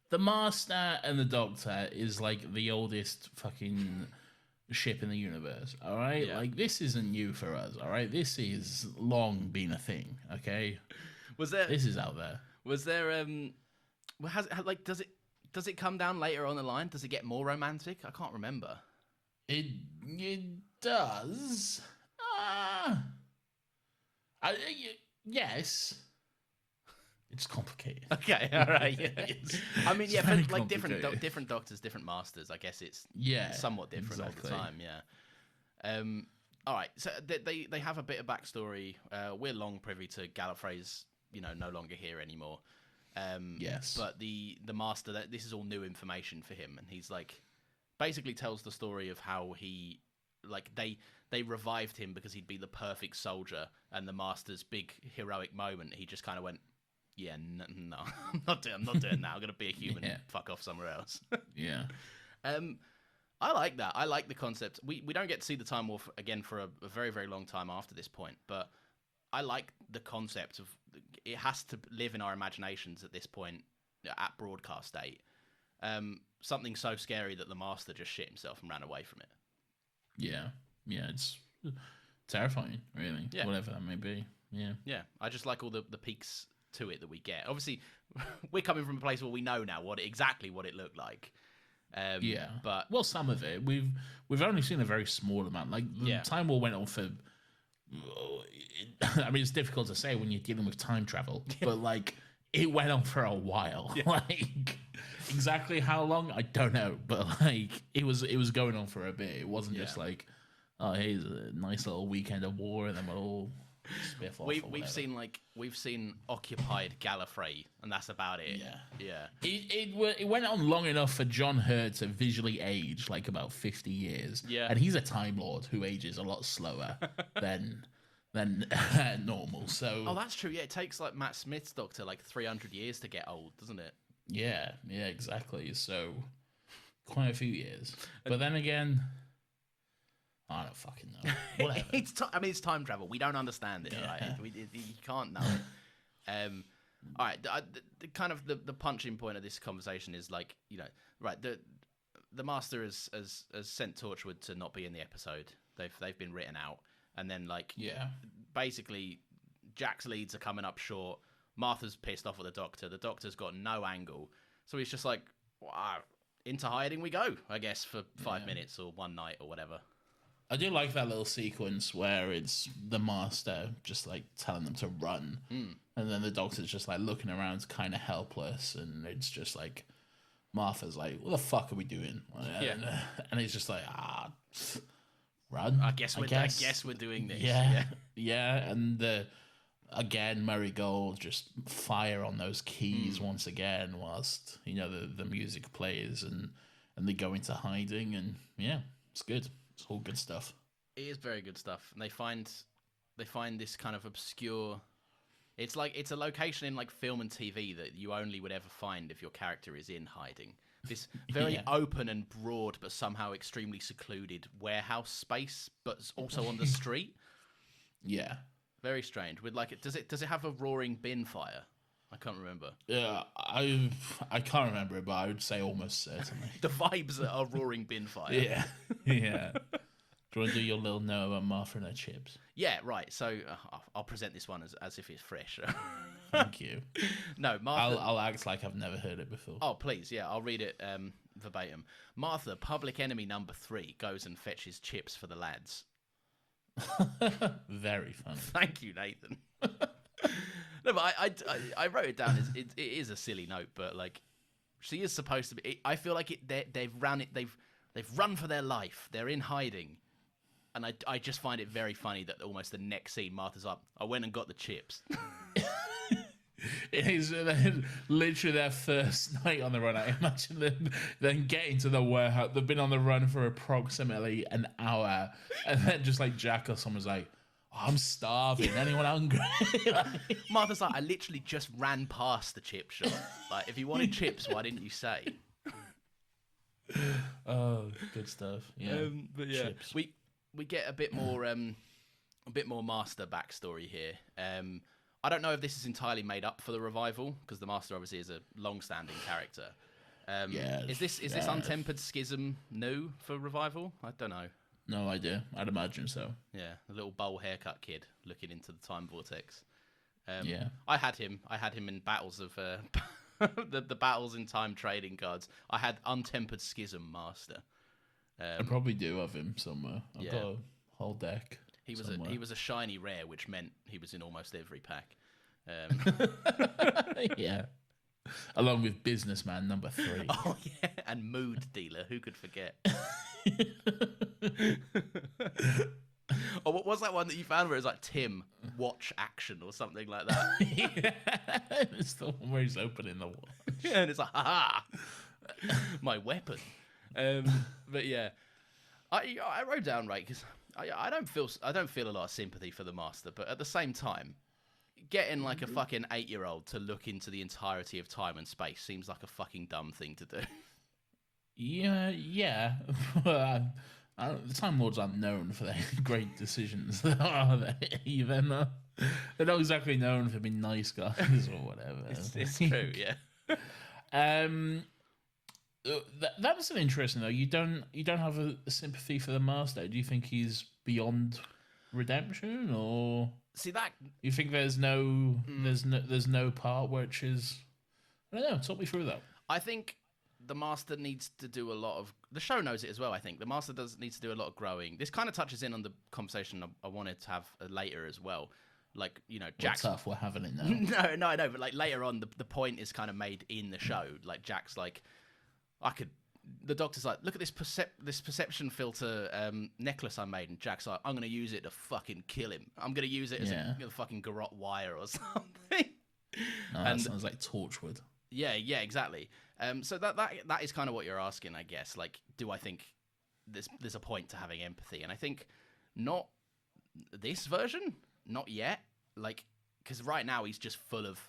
the Master and the Doctor is like the oldest fucking ship in the universe. All right, like this isn't new for us. All right, this is long been a thing. Okay, this is out there. Was there does it come down later on the line? Does it get more romantic? I can't remember. It does. Yes. It's complicated. Okay, all right. Yeah. I mean, yeah, but like different doctors, different masters. I guess it's somewhat different all the time. Yeah. All right. So they have a bit of backstory. We're long privy to Gallifrey's, no longer here anymore. Yes. But the master, this is all new information for him, and he's like, basically tells the story of how he, like, they revived him because he'd be the perfect soldier, and the master's big heroic moment, he just kind of went, yeah, no, I'm not doing that. I'm gonna be a human. Fuck off somewhere else. Yeah. I like that. I like the concept. We don't get to see the Time War again for a very, very long time after this point, but I like the concept of it has to live in our imaginations at this point at broadcast date. Something so scary that the Master just shit himself and ran away from it. Yeah, it's terrifying, really. Yeah. Whatever that may be. Yeah. I just like all the peaks to it that we get. Obviously, we're coming from a place where we know now exactly what it looked like. But some of it we've only seen a very small amount. Like the Time War went on for. I mean, it's difficult to say when you're dealing with time travel, but like it went on for a while. Yeah. Like exactly how long, I don't know, but like it was going on for a bit. It wasn't just like, oh, here's a nice little weekend of war, and then we'll all spiff off. We've seen occupied Gallifrey, and that's about it. Yeah. It went on long enough for John Hurt to visually age like about 50 years. Yeah, and he's a Time Lord who ages a lot slower than normal. So that's true. Yeah, it takes like Matt Smith's Doctor like 300 years to get old, doesn't it? Yeah, exactly. So quite a few years, but then again, I don't fucking know. Whatever. It's time travel. We don't understand it. Right? You can't know it. All right. The kind of the punching point of this conversation is like, right. The Master has sent Torchwood to not be in the episode. They've been written out, and then like basically Jack's leads are coming up short. Martha's pissed off at the Doctor. The Doctor's got no angle, so he's just like, wow, into hiding we go. I guess for 5 minutes or one night or whatever. I do like that little sequence where it's the Master just like telling them to run, and then the Doctor's just like looking around, kind of helpless, and it's just like Martha's like, "What the fuck are we doing?" And he's just like, run. I guess we're doing this. Yeah, and again, Marigold just fire on those keys once again, whilst the music plays, and they go into hiding, and it's good. It's all good stuff. It is very good stuff, and they find this kind of obscure. It's like it's a location in like film and TV that you only would ever find if your character is in hiding. This very open and broad, but somehow extremely secluded warehouse space, but also on the street. Yeah, very strange. With like, does it have a roaring bin fire? I can't remember. Yeah, I can't remember it, but I would say almost certainly. The vibes are roaring bin fire. Yeah. Do you want to do your little note about Martha and her chips? Yeah, right. So I'll present this one as if it's fresh. Thank you. No, Martha. I'll act like I've never heard it before. Oh, please, yeah, I'll read it verbatim. Martha, public enemy number 3, goes and fetches chips for the lads. Very funny. Thank you, Nathan. No, but I wrote it down. It is a silly note, but like, she is supposed to be. I feel like they've run for their life. They're in hiding, and I just find it very funny that almost the next scene, Martha's up. I went and got the chips. It is literally their first night on the run. I imagine them then getting to the warehouse. They've been on the run for approximately an hour, and then just like Jack or someone's like, I'm starving. Anyone hungry? Martha's like, I literally just ran past the chip shop. Like, if you wanted chips, why didn't you say? Oh, good stuff. Yeah, but yeah, chips. We get a bit more Master backstory here. I don't know if this is entirely made up for the revival, because the Master obviously is a long-standing character. Is this untempered schism new for revival? I don't know. No idea. I'd imagine so. Yeah, a little bowl haircut kid looking into the time vortex. Yeah, I had him in battles of the battles in time trading cards. I had untempered schism Master. I probably do have him somewhere. I've got a whole deck. He was a shiny rare, which meant he was in almost every pack. Yeah, along with Businessman number 3. Oh yeah, and Mood Dealer. Who could forget? Oh, what was that one that you found where it was like Tim Watch Action or something like that? Yeah, it's the one where he's opening the watch. Yeah, and it's like, ha my weapon. But yeah, I wrote down right because I don't feel a lot of sympathy for the Master, but at the same time, getting like a fucking 8-year-old to look into the entirety of time and space seems like a fucking dumb thing to do. Yeah. The Time Lords aren't known for their great decisions, are they? Even they're not exactly known for being nice guys or whatever. It's true, yeah. That was an interesting though. You don't have a sympathy for the Master. Do you think he's beyond redemption, or see that you think there's no part which is, I don't know. Talk me through that. I think the Master needs to do a lot of. The show knows it as well. I think the Master needs to do a lot of growing. This kind of touches in on the conversation I wanted to have later as well. Like, you know, Jack's tough. We're having it now. No, I know. But like later on, the point is kind of made in the show. Like Jack's like, the Doctor's like, look at this perception filter necklace I made, and Jack's like, I'm gonna use it to fucking kill him. I'm gonna use it as a fucking garrote wire or something. No, that sounds like Torchwood. Yeah, exactly. So that is kind of what you're asking, I guess. Like, do I think there's a point to having empathy? And I think not this version, not yet. Like, because right now he's just full of,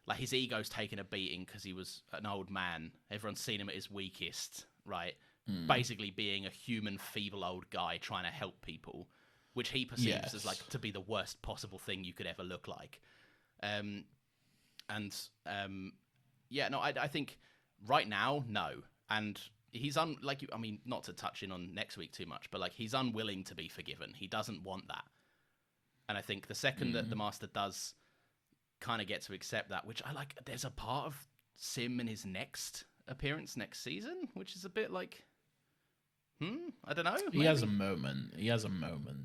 like, his ego's taking a beating because he was an old man. Everyone's seen him at his weakest, right? Basically being a human, feeble old guy trying to help people, which he perceives as like to be the worst possible thing you could ever look like. I think right now, no. And he's not to touch in on next week too much, but like he's unwilling to be forgiven. He doesn't want that. And I think the second that the Master does kind of get to accept that, which I like, there's a part of Sim in his next appearance next season, which is a bit like, I don't know. Maybe? He has a moment.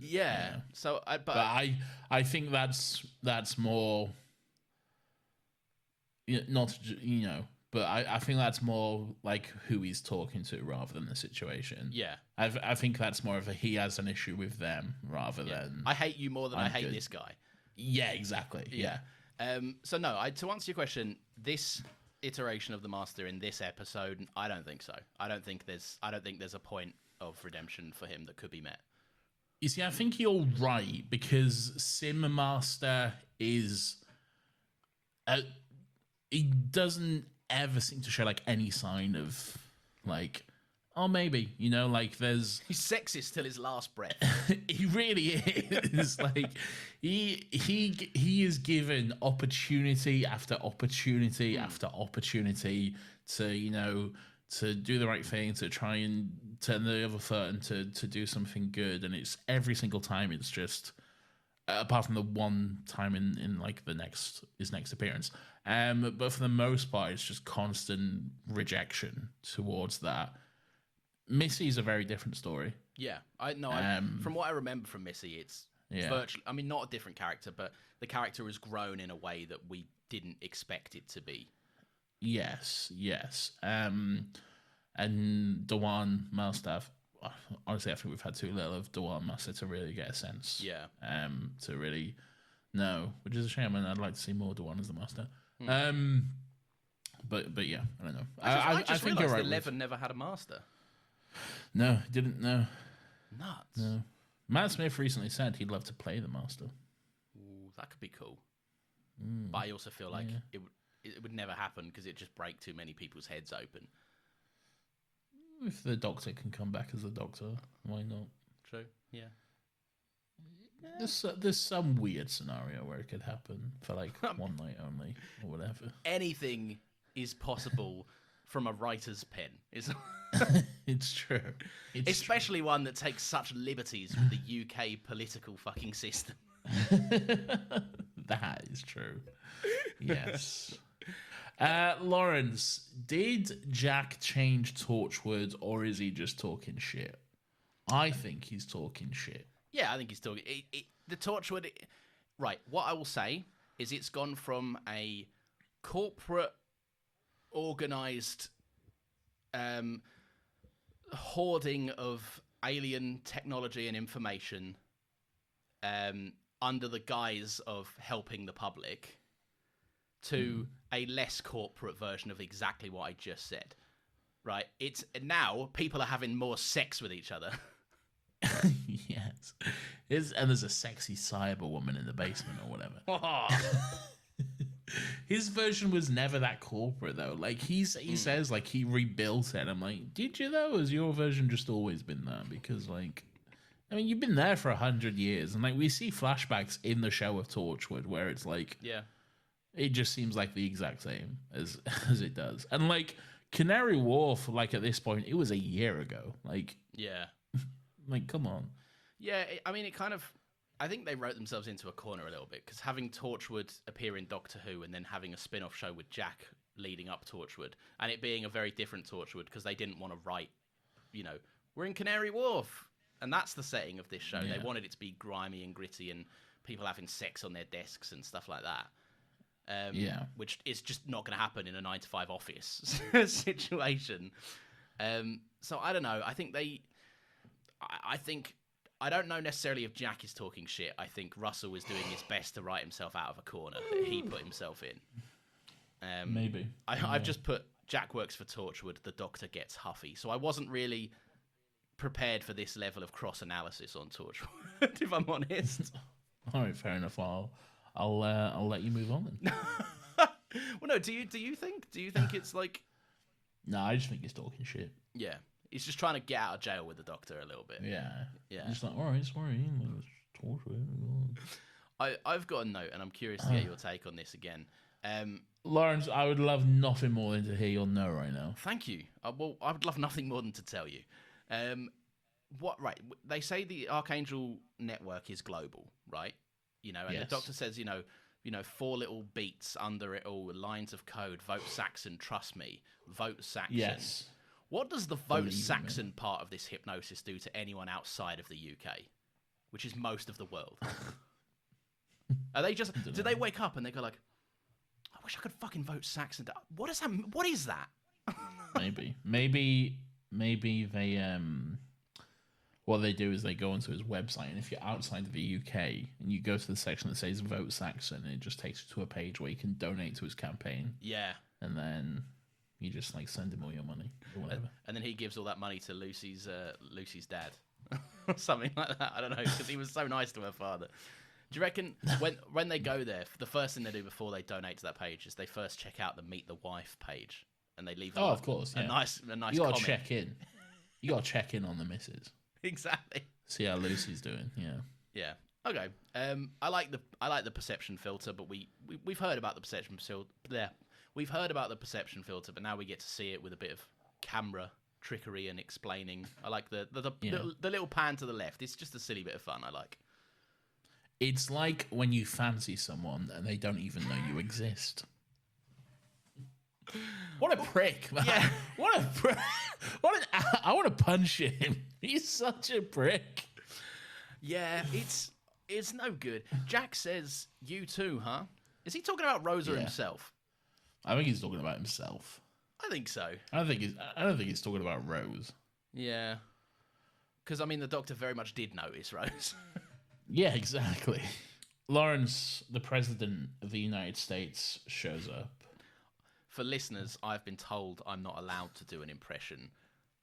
Yeah. So, but I think that's more. Not, but I think that's more like who he's talking to rather than the situation. Yeah. I think that's more of he has an issue with them rather than I hate you more than I hate this guy. Yeah, exactly. Yeah. So no, to answer your question, this iteration of the Master in this episode, I don't think so. I don't think there's a point of redemption for him that could be met. You see, I think you're right, because Sim Master is he doesn't ever seem to show like any sign of like, oh, maybe, like there's he's sexist till his last breath. He really is. Like he is given opportunity after opportunity after opportunity to to do the right thing, to try and turn the other foot and to do something good, and it's every single time it's just apart from the one time in like his next appearance. But for the most part, it's just constant rejection towards that. Missy's a very different story. Yeah, from what I remember from Missy, it's virtually, I mean, not a different character, but the character has grown in a way that we didn't expect it to be. Yes. And Dewan Malstaff, honestly, I think we've had too little of Dewan Master to really get a sense. Yeah. To really know, which is a shame, and I'd like to see more Dewan as the Master. But yeah, I don't know. I think you're right. 11 never had a Master. No, didn't. No. Nuts. No. Matt Smith recently said he'd love to play the Master. Ooh, that could be cool. But I also feel like it would never happen because it'd just break too many people's heads open. If the Doctor can come back as the Doctor, why not? True. Yeah. There's some weird scenario where it could happen for like one night only or whatever. Anything is possible from a writer's pen. It's true. Especially one that takes such liberties with the UK political fucking system. That is true. Yes. Lawrence, did Jack change Torchwood or is he just talking shit? I think he's talking shit. Yeah, I think he's talking... the Torchwood... Right, what I will say is it's gone from a corporate, organised hoarding of alien technology and information under the guise of helping the public to a less corporate version of exactly what I just said. Right? It's now people are having more sex with each other. Yes. And there's a sexy cyber woman in the basement or whatever. His version was never that corporate though. Like he says like he rebuilt it. I'm like, did you though? Has your version just always been that? Because like, I mean, you've been there for 100 years, and like we see flashbacks in the show of Torchwood where it's like, yeah, it just seems like the exact same as it does. And like Canary Wharf, like at this point, it was a year ago. Like, yeah, like come on. Yeah, I mean, it kind of. I think they wrote themselves into a corner a little bit because having Torchwood appear in Doctor Who and then having a spin-off show with Jack leading up Torchwood and it being a very different Torchwood because they didn't want to write, we're in Canary Wharf and that's the setting of this show. Yeah. They wanted it to be grimy and gritty and people having sex on their desks and stuff like that. Which is just not going to happen in a 9-to-5 office situation. So I don't know. I don't know necessarily if Jack is talking shit. I think Russell is doing his best to write himself out of a corner that he put himself in. Maybe. I've just put Jack works for Torchwood, the Doctor gets huffy. So I wasn't really prepared for this level of cross-analysis on Torchwood, if I'm honest. All right, fair enough. I'll let you move on then. Well, no, do you think it's like... No, I just think he's talking shit. Yeah. He's just trying to get out of jail with the Doctor a little bit. Yeah. Yeah. He's like, all right, sorry. Let's talk to him. I've got a note, and I'm curious to get your take on this again. Lawrence, I would love nothing more than to hear your no right now. Thank you. Well, I would love nothing more than to tell you. Right, they say the Archangel network is global, right? And yes. The Doctor says, 4 little beats under it all, lines of code, vote Saxon, trust me, vote Saxon. Yes. What does the vote Saxon part of this hypnosis do to anyone outside of the UK, which is most of the world? Are they just... Do they wake up and they go like, I wish I could fucking vote Saxon. What is that? What is that? Maybe they... What they do is they go onto his website, and if you're outside of the UK and you go to the section that says vote Saxon, it just takes you to a page where you can donate to his campaign. Yeah. And then... You just like send him all your money or whatever, and then he gives all that money to Lucy's dad, or something like that. I don't know, because he was so nice to her father. Do you reckon when they go there, the first thing they do before they donate to that page is they first check out the Meet the Wife page, and they leave? Of course, yeah. a nice. You gotta check in. You gotta check in on the missus. Exactly. See how Lucy's doing. Yeah. Yeah. Okay. I like the perception filter, but we've heard about the perception filter. There. We've heard about the perception filter, but now we get to see it with a bit of camera trickery and explaining. I like the little pan to the left. It's just a silly bit of fun. I like. It's like when you fancy someone and they don't even know you exist. What a prick, man. Yeah. What a prick. I want to punch him. He's such a prick. Yeah, it's no good. Jack says, "You too, huh?" Is he talking about Rosa himself? I think he's talking about himself. I think so. I don't think he's talking about Rose. Yeah. Because, I mean, the Doctor very much did notice Rose. Yeah, exactly. Lawrence, the President of the United States, shows up. For listeners, I've been told I'm not allowed to do an impression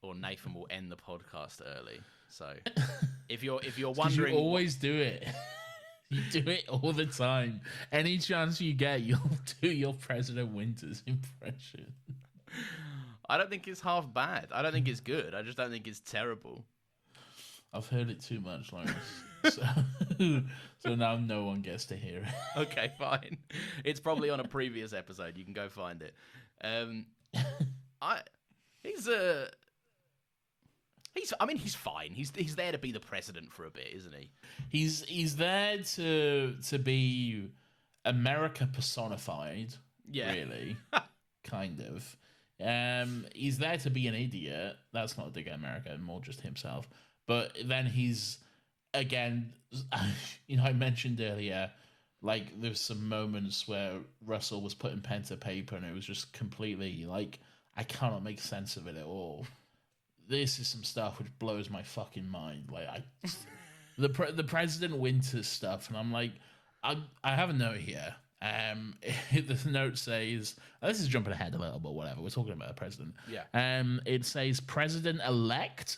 or Nathan will end the podcast early. So If you're wondering, you always do it. You do it all the time. Any chance you get, you'll do your President Winters impression. I don't think it's half bad. I don't think it's good. I just don't think it's terrible. I've heard it too much, Lawrence. So now no one gets to hear it. Okay, fine. It's probably on a previous episode. You can go find it. He's fine. He's there to be the president for a bit, isn't he? He's there to be America personified. Yeah, really, kind of. He's there to be an idiot. That's not a dig at America, more just himself. But then he's again, I mentioned earlier, like there's some moments where Russell was putting pen to paper, and it was just completely like I cannot make sense of it at all. This is some stuff which blows my fucking mind. Like the President Winters stuff, and I'm like, I have a note here. The note says, this is jumping ahead a little, but whatever. We're talking about the president. Yeah. It says President-elect ?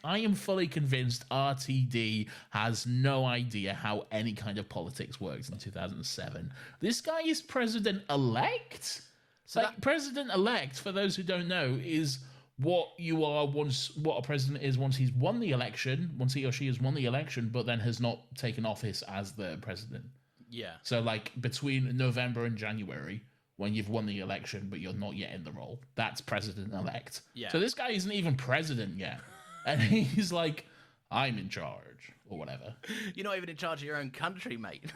I am fully convinced RTD has no idea how any kind of politics works in 2007. This guy is President-elect? So President-elect, for those who don't know, is what a president is once he's won the election, once he or she has won the election, but then has not taken office as the president. Yeah. So like between November and January, when you've won the election but you're not yet in the role, that's president-elect. Yeah. So this guy isn't even president yet, and he's like, I'm in charge or whatever. You're not even in charge of your own country, mate.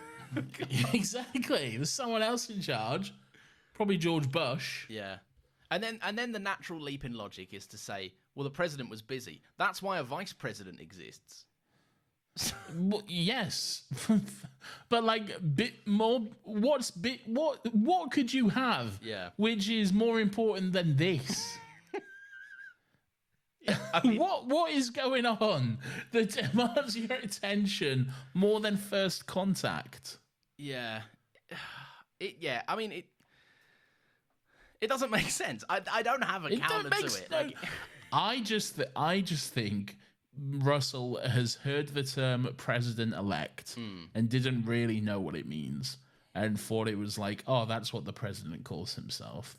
Exactly. There's someone else in charge, probably George Bush. Yeah. And then the natural leap in logic is to say, well, the president was busy. That's why a vice president exists. Well, yes, but like bit more. What could you have? Yeah. Which is more important than this? Yeah, I mean, what is going on that demands your attention more than first contact? Yeah. I mean it. It doesn't make sense. I don't have a counter to it. No. I just think Russell has heard the term president-elect and didn't really know what it means, and thought it was like, oh, that's what the president calls himself.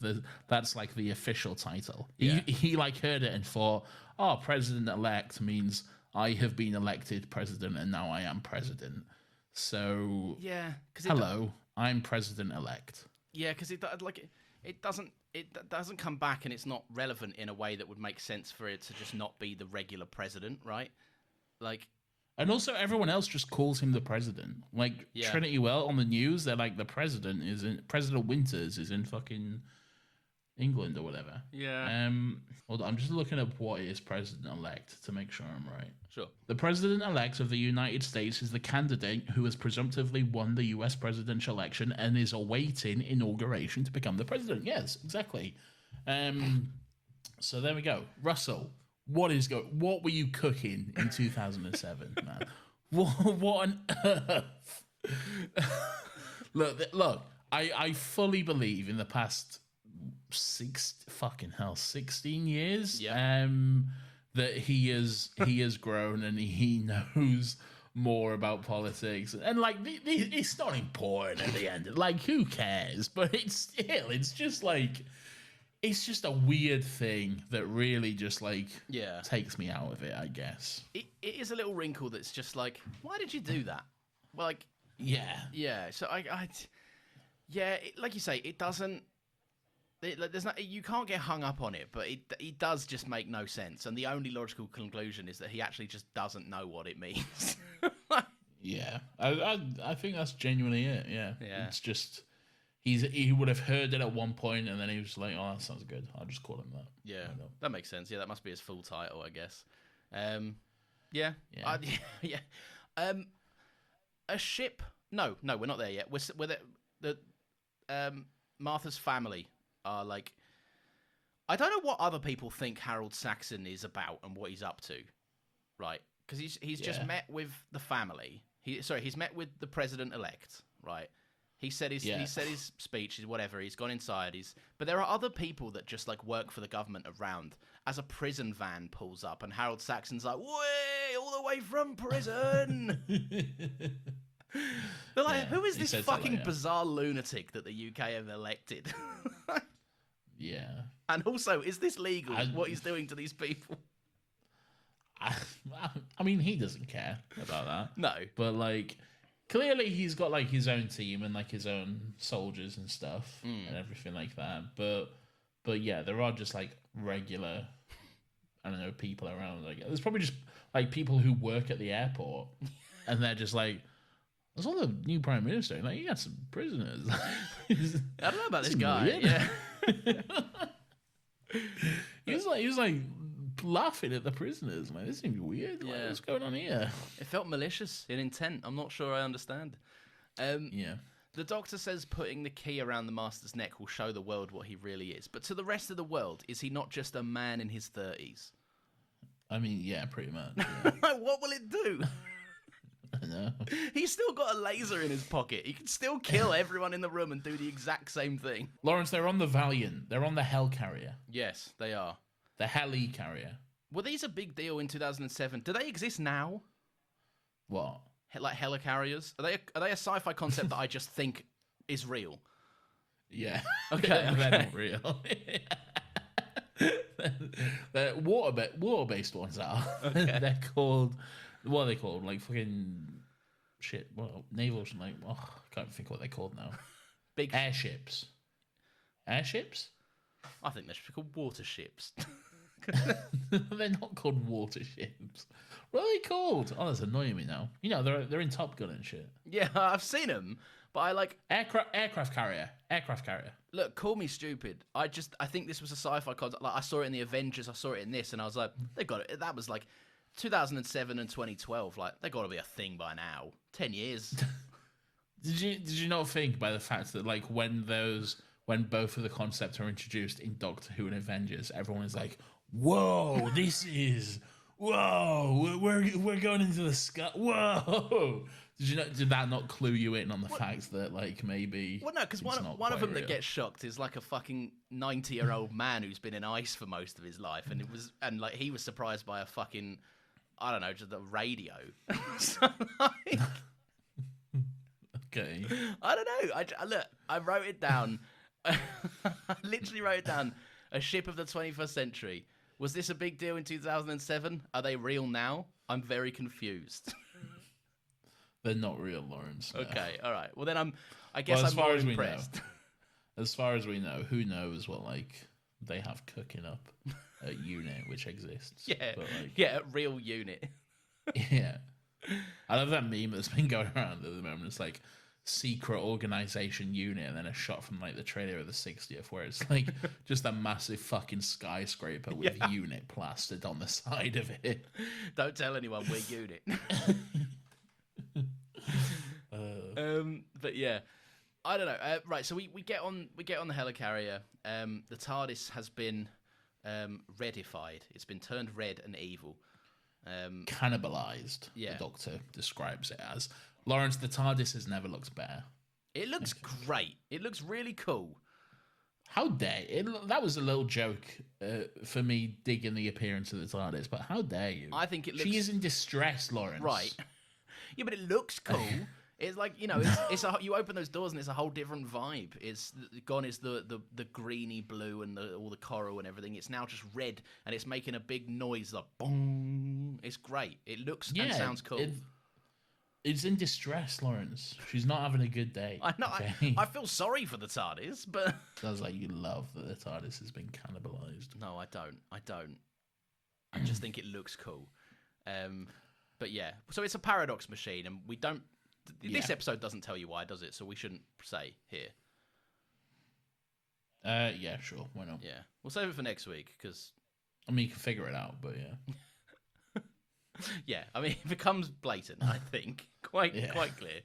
That's like the official title. Yeah. He like heard it and thought, oh, president-elect means I have been elected president and now I am president. So yeah, hello, I'm president-elect. Yeah, because it doesn't come back, and it's not relevant in a way that would make sense for it to just not be the regular president, right? Like, and also everyone else just calls him the president. Like Trinity Well on the news, they're like, President Winters is in fucking England or whatever. Yeah. Hold on, I'm just looking up what is president-elect to make sure I'm right. Sure. The president-elect of the United States is the candidate who has presumptively won the U.S. presidential election and is awaiting inauguration to become the president. Yes, exactly. So there we go. Russell, what were you cooking in 2007, man? What on earth? Look, I fully believe in the past 16 years that he has grown and he knows more about politics, and like it's not important at the end, like who cares, but it's just a weird thing that really just like takes me out of it, I guess. It is a little wrinkle that's just like, why did you do that? Like so I like you say, it doesn't. You can't get hung up on it, but it does just make no sense. And the only logical conclusion is that he actually just doesn't know what it means. Yeah, I think that's genuinely it. Yeah. It's just he would have heard it at one point, and then he was like, "Oh, that sounds good. I'll just call him that." Yeah, that makes sense. Yeah, that must be his full title, I guess. A ship? No, we're not there yet. We're the Martha's family are like, I don't know what other people think Harold Saxon is about and what he's up to, right? Because he's just met with the family. He's met with the president-elect, right? He said his speech, whatever. He's gone inside. But there are other people that just like work for the government around. As a prison van pulls up, and Harold Saxon's like, "Way, all the way from prison." They're like, "Who is this fucking bizarre lunatic that the UK have elected?" Yeah. And also, is this legal? What he's doing to these people? I mean, he doesn't care about that. No, but like. Clearly, he's got like his own team and like his own soldiers and stuff and everything like that. But yeah, there are just like regular, I don't know, people around. Like, there's probably just like people who work at the airport, and they're just like, "I saw the new prime minister. Like, he had some prisoners." I don't know about this guy. Weird. Yeah, he was like laughing at the prisoners. Like, this seems weird. Like, what's going on here? It felt malicious in intent. I'm not sure I understand. Yeah. The Doctor says putting the key around the Master's neck will show the world what he really is. But to the rest of the world, is he not just a man in his 30s? I mean, yeah, pretty much. Yeah. What will it do? I know. He's still got a laser in his pocket. He can still kill everyone in the room and do the exact same thing. Lawrence, they're on the Valiant. They're on the Hell Carrier. Yes, they are. The Heli Carrier. Were these a big deal in 2007? Do they exist now? What? Like helicarriers? Are they a sci-fi concept that I just think is real? Yeah. Okay. They're not real. They're water-based ones are. Okay. They're called... What are they called? Like fucking... Shit. Well, naval... Like, I can't think what they're called now. Big... Airships. Airships? I think they should be called water ships. They're not called water ships. What are they called? Oh, that's annoying me now. You know, they're in Top Gun and shit. Yeah, I've seen them, but I like... Aircraft carrier. Look, call me stupid. I think this was a sci-fi concept. Like, I saw it in the Avengers, I saw it in this, and I was like, they got it. That was like 2007 and 2012. Like, they got to be a thing by now. 10 years. Did you not think by the fact that like when both of the concepts are introduced in Doctor Who and Avengers, everyone is like, "Whoa, whoa, we're going into the sky, whoa." Did that not clue you in on the fact that like maybe? Well, no, because one of them that gets shocked is like a fucking 90-year-old man who's been in ice for most of his life, and like he was surprised by a fucking, I don't know, just a radio. So, like, okay, I don't know. I wrote it down. I literally wrote down a ship of the 21st century. Was this a big deal in 2007? Are they real now? I'm very confused. They're not real, Lawrence. No. Okay, all right. Well, then I'm more impressed. As far as we know, who knows what like they have cooking up at Unit, which exists. Yeah, but, like, yeah, a real unit. Yeah. I love that meme that's been going around at the moment. It's like secret organization unit and then a shot from like the trailer of the 60th where it's like just a massive fucking skyscraper with unit plastered on the side of it. Don't tell anyone we're unit. But yeah, I don't know. Right, so we get on the helicarrier. The TARDIS has been redified. It's been turned red and evil. Cannibalized. Yeah. The Doctor describes it as. Lawrence, the TARDIS has never looked better. It looks great. It looks really cool. How dare it? That was a little joke for me digging the appearance of the TARDIS, but how dare you? I think it looks... She is in distress, Lawrence. Right. Yeah, but it looks cool. It's like, you know, you open those doors and it's a whole different vibe. It's gone is the greeny blue and all the coral and everything. It's now just red and it's making a big noise like boom. It's great. It looks and sounds cool. It's in distress, Lawrence. She's not having a good day. I know. Okay? I feel sorry for the TARDIS, but sounds like you love that the TARDIS has been cannibalized. No, I don't. I just think it looks cool. But yeah, so it's a paradox machine, and we don't. This episode doesn't tell you why, does it? So we shouldn't say here. Yeah, sure. Why not? Yeah, we'll save it for next week because. I mean, you can figure it out, but yeah. Yeah, I mean, it becomes blatant. I think quite clear.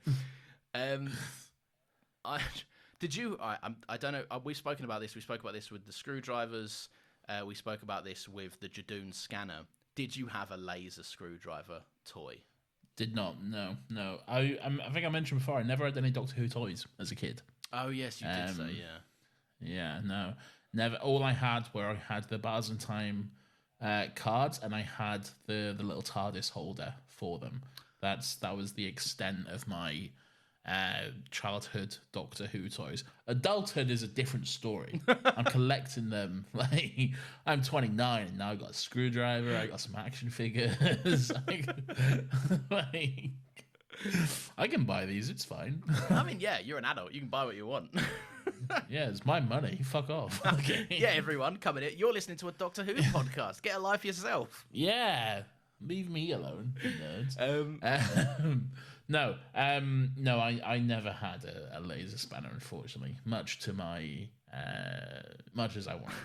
I don't know. We've spoken about this. We spoke about this with the screwdrivers. We spoke about this with the Jadoon scanner. Did you have a laser screwdriver toy? Did not. No. I think I mentioned before, I never had any Doctor Who toys as a kid. Oh, yes, you did say, yeah. Yeah, no. Never. All I had the Bars in Time cards, and I had the little TARDIS holder for them. That was the extent of my childhood Doctor Who toys. Adulthood is a different story. I'm collecting them. Like, I'm 29 and now I got a screwdriver. I got some action figures. I can buy these. It's fine. I mean, yeah, you're an adult. You can buy what you want. Yeah, it's my money. Fuck off. Okay. Yeah, everyone, come in here. You're listening to a Doctor Who podcast. Get a life yourself. Yeah, leave me alone, nerds. No, I never had a laser spanner, unfortunately. Much as I wanted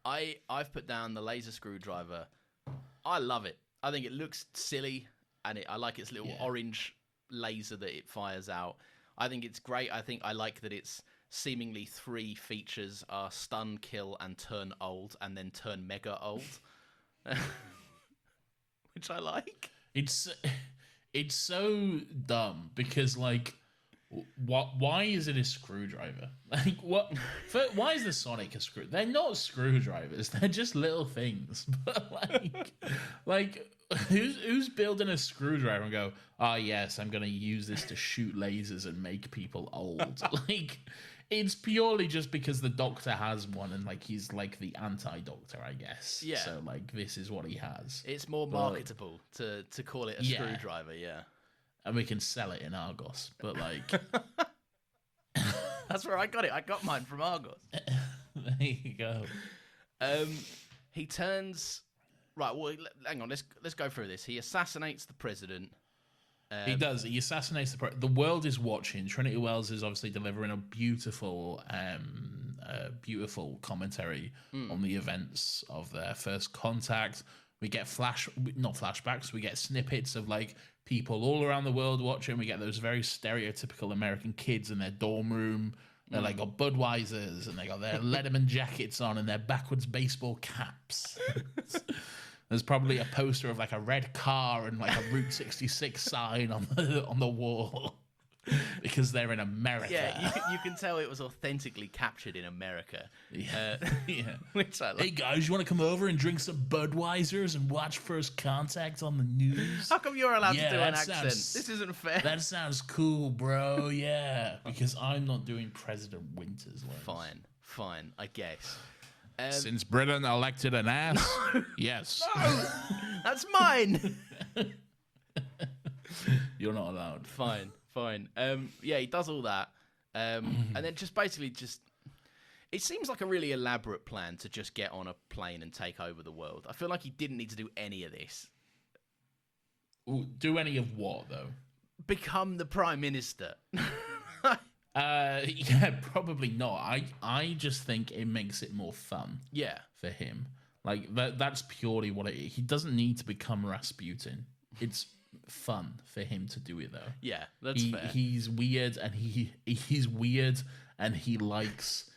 them. I've put down the laser screwdriver. I love it. I think it looks silly, and I like its little orange laser that it fires out. I think it's great. I like that its seemingly 3 features are stun, kill, and turn old, and then turn mega old, which I like. It's so dumb because, like, why is it a screwdriver? Like, what? Why is the Sonic a screw? They're not screwdrivers. They're just little things. But like, who's building a screwdriver and go, oh yes, I'm gonna use this to shoot lasers and make people old? Like, it's purely just because the Doctor has one, and like he's like the anti-Doctor, I guess. Yeah. So like this is what he has. It's more marketable to call it a screwdriver, yeah. And we can sell it in Argos, but like that's where I got it. I got mine from Argos. There you go. He turns right. Well, hang on. Let's go through this. He assassinates the president. He does. He assassinates the world is watching. Trinity Wells is obviously delivering a beautiful, beautiful commentary on the events of their first contact. We get not flashbacks. We get snippets of like people all around the world watching. We get those very stereotypical American kids in their dorm room. They're like got Budweisers and they got their Letterman jackets on and their backwards baseball caps. There's probably a poster of like a red car and like a Route 66 sign on the wall because they're in America. Yeah, you can tell it was authentically captured in America. Yeah, Which I like. Hey guys, you want to come over and drink some Budweisers and watch First Contact on the news? How come you're allowed to do an accent? This isn't fair. That sounds cool, bro. Yeah, because I'm not doing President Winter's lines. Fine, I guess. Since Britain elected an ass, yes. No, that's mine. You're not allowed. Fine. Yeah, he does all that, and then just basically it seems like a really elaborate plan to just get on a plane and take over the world. I feel like he didn't need to do any of this. Ooh, do any of what though? Become the Prime Minister. Yeah, probably not. I just think it makes it more fun. Yeah, for him, like that's purely what it is. He doesn't need to become Rasputin. It's fun for him to do it though. Yeah, that's fair. He's weird, and he's weird, and he likes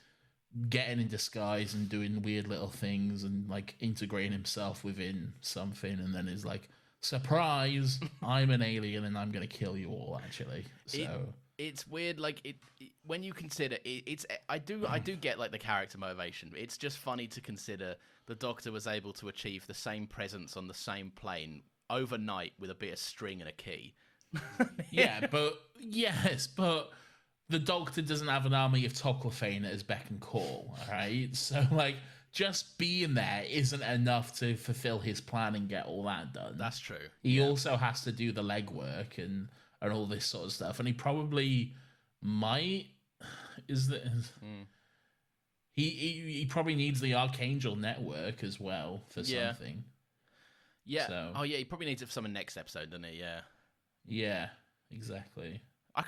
getting in disguise and doing weird little things and like integrating himself within something, and then is like, surprise, I'm an alien and I'm gonna kill you all. Actually, so. It's weird, like when you consider it's. I do get like the character motivation. It's just funny to consider the Doctor was able to achieve the same presence on the same plane overnight with a bit of string and a key. Yeah, but the Doctor doesn't have an army of Toclafane at his beck and call. All right, so like just being there isn't enough to fulfill his plan and get all that done. That's true. He also has to do the legwork and all this sort of stuff, and he probably might he probably needs the Archangel network as well for something. Yeah. So, oh yeah, he probably needs it for something next episode, doesn't he? Yeah. Yeah, exactly. I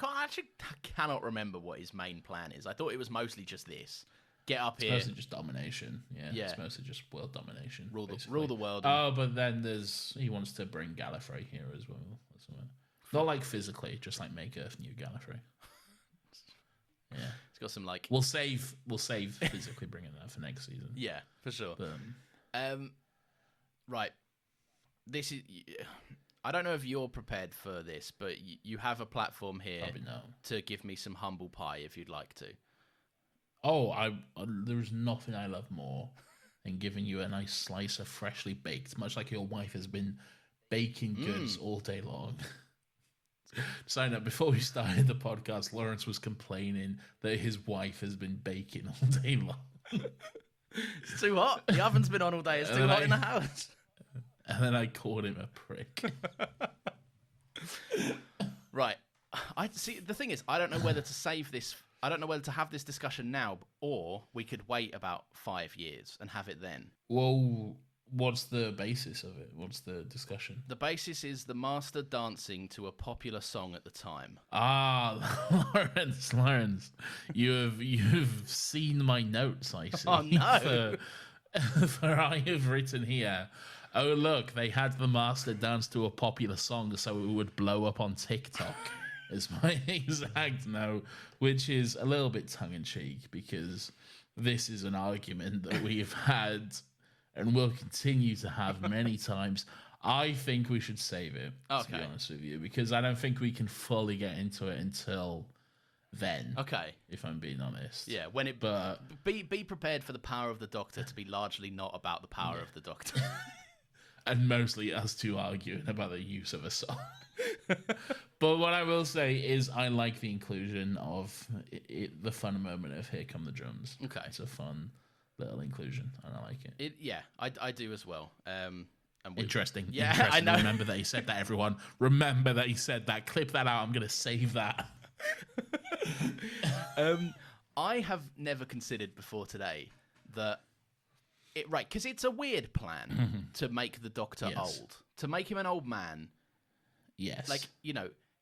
cannot remember what his main plan is. I thought it was mostly just this. Get up here. It's mostly just domination. Yeah. It's mostly just world domination. Rule the world. Oh, but then he wants to bring Gallifrey here as well. Not like physically, just like make Earth new Gallifrey. Yeah, it's got some like. We'll save physically bringing that for next season. Yeah, for sure. But, right. This is. I don't know if you're prepared for this, but you have a platform here to give me some humble pie if you'd like to. Oh, there's nothing I love more than giving you a nice slice of freshly baked, much like your wife has been baking goods all day long. Sign up. Before we started the podcast, Lawrence was complaining that his wife has been baking all day long. It's too hot. The oven's been on all day. It's too hot in the house. And then I called him a prick. Right. I see. The thing is, I don't know whether to save this. I don't know whether to have this discussion now, or we could wait about 5 years and have it then. Well, what's the basis of it? What's the discussion? The basis is the master dancing to a popular song at the time. Ah, Lawrence, you've seen my notes, I see. Oh no! For I have written here. Oh look, they had the master dance to a popular song so it would blow up on TikTok. Is my exact note, which is a little bit tongue-in-cheek because this is an argument that we've had and will continue to have many times. I think we should save it, to be honest with you, because I don't think we can fully get into it until then. Okay. If I'm being honest. Yeah, be prepared for the power of the Doctor to be largely not about the power of the Doctor. And mostly us two arguing about the use of a song. But what I will say is I like the inclusion of the fun moment of Here Come the Drums. Okay. It's a fun little inclusion, and I like it. I do as well. Interesting. Yeah, Interesting. I know. Remember that he said that, everyone. Remember that he said that. Clip that out. I'm going to save that. I have never considered before today that... because it's a weird plan to make the Doctor old. To make him an old man... Yes. Like,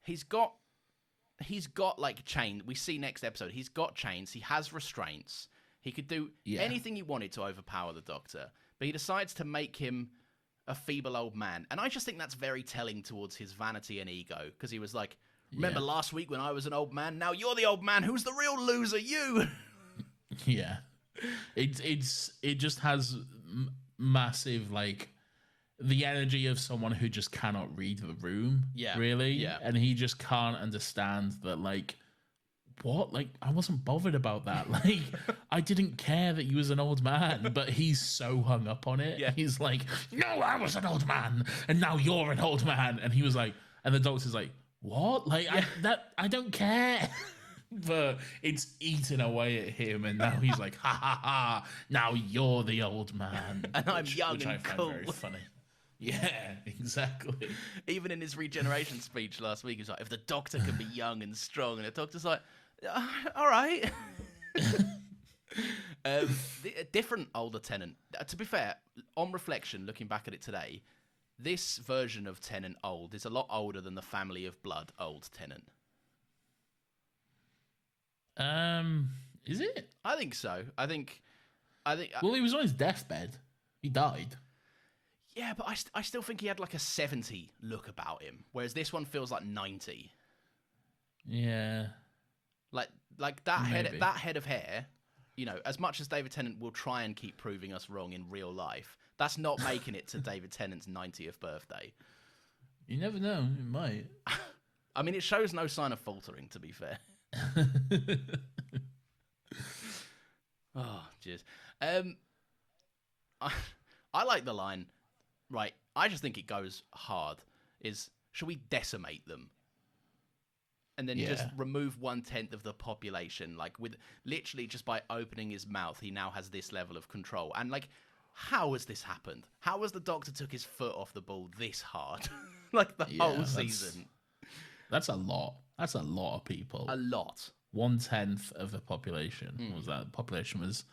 he's got like chains. We see next episode. He's got chains. He has restraints. He could do anything he wanted to overpower the Doctor. But he decides to make him a feeble old man. And I just think that's very telling towards his vanity and ego. Because he was like, remember last week when I was an old man? Now you're the old man. Who's the real loser? You! Yeah. It just has massive, like... the energy of someone who just cannot read the room, really. Yeah. And he just can't understand that, like, what? Like, I wasn't bothered about that. Like, I didn't care that he was an old man, but he's so hung up on it. Yeah. He's like, no, I was an old man, and now you're an old man. And he was like, and the Doctor's like, what? Like, I don't care. But it's eating away at him, and now he's like, ha ha ha, now you're the old man. And I'm young and cool. Very funny. Yeah, exactly. Even in his regeneration speech last week, he's like, if the Doctor can be young and strong, and the Doctor's like, all right. A different older Tennant. To be fair, on reflection, looking back at it today, this version of Tennant old is a lot older than the Family of Blood old Tennant. Is it? I think so. I think. Well, he was on his deathbed. He died. Yeah, but I still think he had like a 70 look about him, whereas this one feels like 90. Yeah. Like that head of hair, as much as David Tennant will try and keep proving us wrong in real life, that's not making it to David Tennant's 90th birthday. You never know, it might. I mean, it shows no sign of faltering, to be fair. Oh, jeez. I like the line. Right, I just think it goes hard. Should we decimate them? And then just remove 1/10 of the population, like with literally just by opening his mouth, he now has this level of control. And like, how has this happened? How has the Doctor took his foot off the ball this hard? Like the whole season. That's a lot. That's a lot of people. A lot. 1/10 of the population. What was that? The population was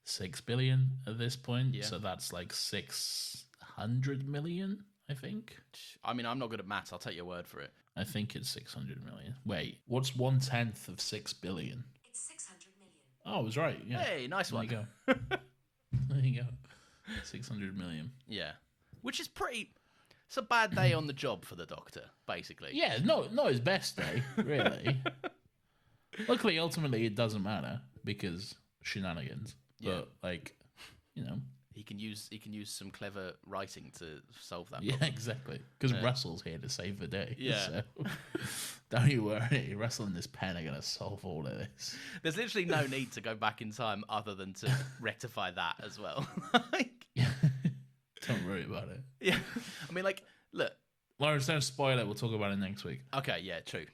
6 billion at this point. Yeah. So that's like 600 million, I think. I mean, I'm not good at maths. I'll take your word for it. I think it's 600 million. Wait, what's 1/10 of 6 billion? It's 600 million. Oh, I was right. Yeah. Hey, nice one. There you go. There you go. 600 million. Yeah. Which is pretty... It's a bad day on the job for the Doctor, basically. Yeah, not his best day, really. Luckily, ultimately, it doesn't matter because shenanigans. But, he can use some clever writing to solve that. Yeah, problem. exactly. Because Russell's here to save the day. Yeah. So don't you worry. Russell and this pen are gonna solve all of this. There's literally no need to go back in time other than to rectify that as well. Don't worry about it. Yeah, I mean, like, look. Lawrence, don't spoil it. We'll talk about it next week. Okay, yeah, true.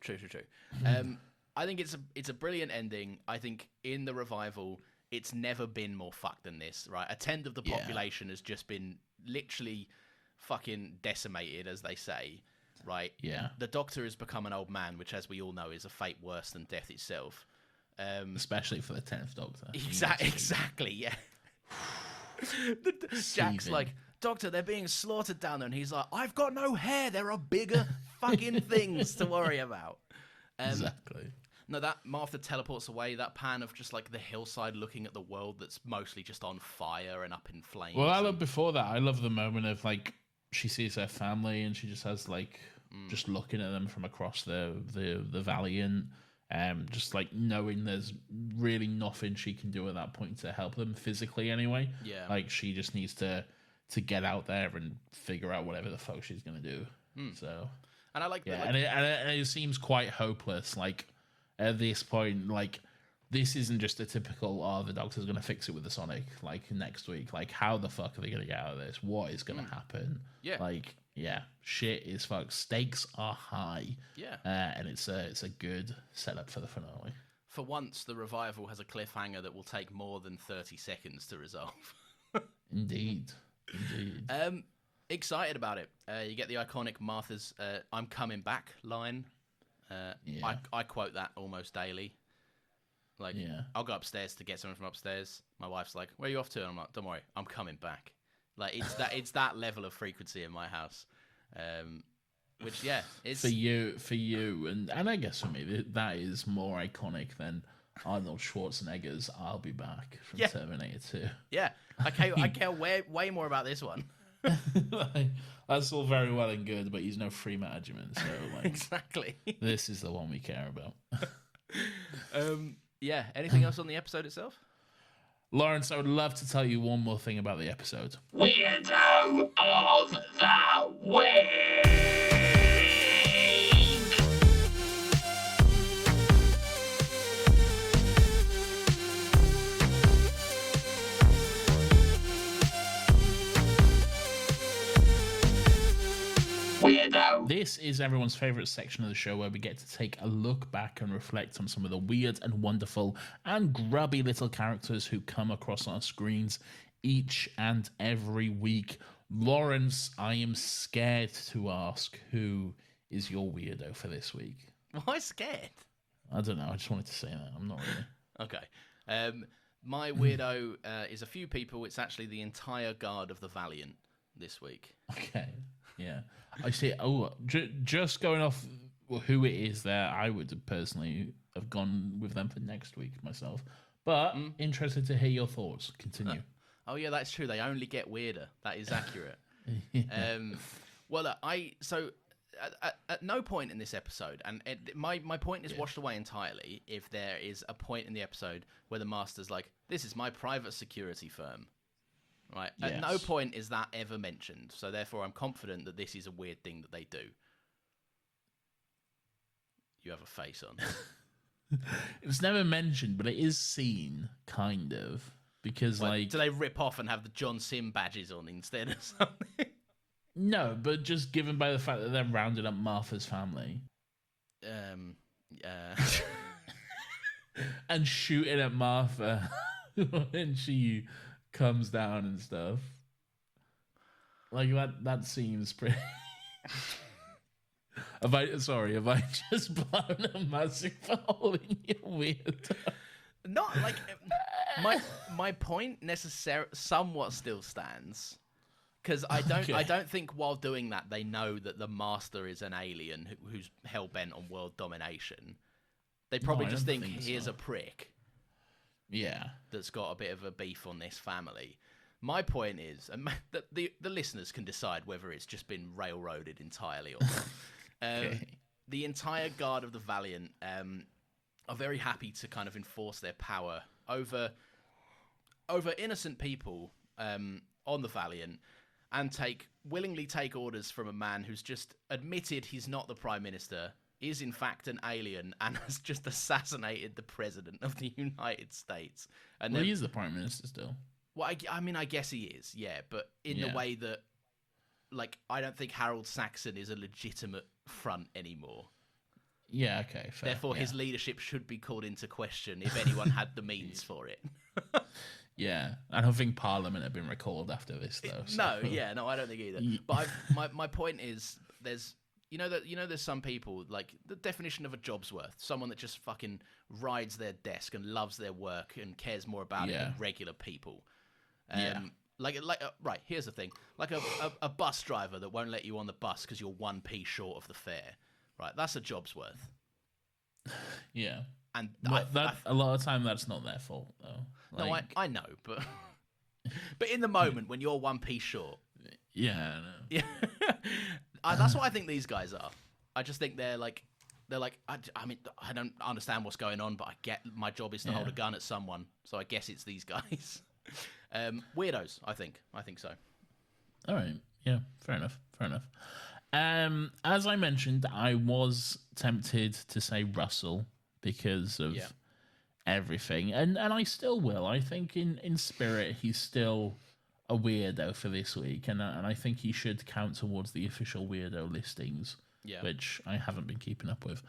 I think it's a brilliant ending. I think in the revival, it's never been more fucked than this, right? A tenth of the population has just been literally fucking decimated, as they say, right? Yeah. The Doctor has become an old man, which, as we all know, is a fate worse than death itself. Especially for the 10th Doctor. Exactly, yeah. Jack's like, Doctor, they're being slaughtered down there. And he's like, I've got no hair. There are bigger fucking things to worry about. Exactly. No, that Martha teleports away. That pan of just like the hillside looking at the world that's mostly just on fire and up in flames. Well, I love before that. I love the moment of like she sees her family and she just has like just looking at them from across the valley and just like knowing there's really nothing she can do at that point to help them physically anyway. Yeah. Like she just needs to get out there and figure out whatever the fuck she's gonna do. So, and I like that. Yeah, and it seems quite hopeless. Like at this point, like this isn't just a typical the Doctor's gonna fix it with the Sonic like next week. Like how the fuck are they gonna get out of this? What is gonna happen? Yeah. Like shit is fucked. Stakes are high. Yeah. And it's a good setup for the finale. For once, the revival has a cliffhanger that will take more than 30 seconds to resolve. Indeed. Excited about it. You get the iconic Martha's "I'm coming back" line. I quote that almost daily. Like, I'll go upstairs to get something from upstairs. My wife's like, "Where are you off to?" And I'm like, "Don't worry, I'm coming back." Like it's that level of frequency in my house. Which is for you, and I guess for me that is more iconic than Arnold Schwarzenegger's "I'll Be Back" from Terminator 2. Yeah, I care way more about this one. Like, that's all very well and good, but he's no free management, so like exactly. This is the one we care about. Anything else on the episode itself? Lawrence, I would love to tell you one more thing about the episode. Weirdo of the Week! Weirdo. This is everyone's favourite section of the show where we get to take a look back and reflect on some of the weird and wonderful and grubby little characters who come across our screens each and every week. Lawrence, I am scared to ask, who is your weirdo for this week? Why scared? I don't know. I just wanted to say that. I'm not really. Okay. My weirdo is a few people. It's actually the entire Guard of the Valiant this week. Okay. Yeah. I see. Oh, just going off who it is there, I would personally have gone with them for next week myself. But interested to hear your thoughts. Continue. Oh, yeah, that's true. They only get weirder. That is accurate. At no point in this episode, and my point is washed away entirely if there is a point in the episode where the Master's like, this is my private security firm. Right. Yes. At no point is that ever mentioned. So therefore, I'm confident that this is a weird thing that they do. You have a face on. It's never mentioned, but it is seen, kind of. Because, do they rip off and have the John Sim badges on instead or something? No, but just given by the fact that they're rounding up Martha's family. And shooting at Martha when she comes down and stuff. Like that seems pretty. Have I just blown a massive hole in your weird? Not like my point necessarily somewhat still stands, because I don't think while doing that they know that the Master is an alien who's hell bent on world domination. They probably just think here's a prick. Yeah, that's got a bit of a beef on this family. My point is that the listeners can decide whether it's just been railroaded entirely or not. The entire Guard of the Valiant are very happy to kind of enforce their power over innocent people on the Valiant and willingly take orders from a man who's just admitted he's not the Prime Minister, is in fact an alien, and has just assassinated the President of the United States. And he is the Prime Minister still. Well, I mean, I guess he is, yeah, but in the way that, like, I don't think Harold Saxon is a legitimate front anymore. Yeah, okay, fair. Therefore, his leadership should be called into question if anyone had the means for it. Yeah, I don't think Parliament had been recalled after this, though. So. No, I don't think either. But my point is, there's some people, like, the definition of a job's worth, someone that just fucking rides their desk and loves their work and cares more about it than regular people. Right, here's the thing. Like a bus driver that won't let you on the bus because you're 1p short of the fare. Right, that's a job's worth. Yeah. And a lot of time that's not their fault, though. Like, no, I know, but in the moment when you're 1p short. Yeah, I know. Yeah. That's what I think these guys are. I just think they're like, I mean, I don't understand what's going on, but I get my job is to hold a gun at someone, so I guess it's these guys. Weirdos, I think so. All right. Yeah, fair enough. As I mentioned, I was tempted to say Russell because of everything, and I still will. I think in spirit he's still a weirdo for this week, and I think he should count towards the official weirdo listings, which I haven't been keeping up with.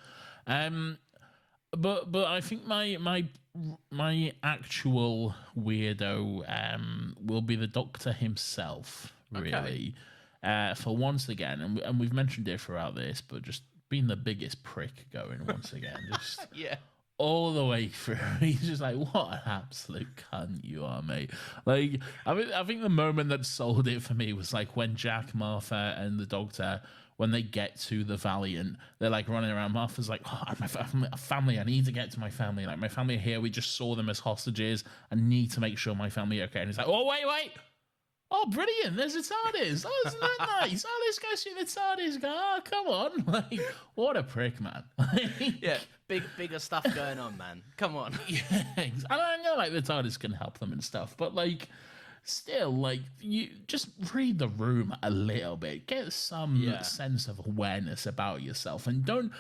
But I think my actual weirdo will be the Doctor himself, really. Okay. For once again, and we've mentioned it throughout this, but just being the biggest prick going once again, just all the way through. He's just like, what an absolute cunt you are, mate. Like, I think the moment that sold it for me was like when Jack, Martha, and the Doctor, when they get to the Valiant, they're like running around. Martha's like, oh, my family, I need to get to my family. Like, my family are here. We just saw them as hostages. I need to make sure my family are okay. And he's like, oh, wait. Oh, brilliant! There's a TARDIS. Oh, isn't that nice? Oh, let's go see the TARDIS. Oh, come on! Like, what a prick, man. Yeah, bigger stuff going on, man. Come on. Yeah, I know, like the TARDIS can help them and stuff, but like, still, like, you just read the room a little bit, get some sense of awareness about yourself, and don't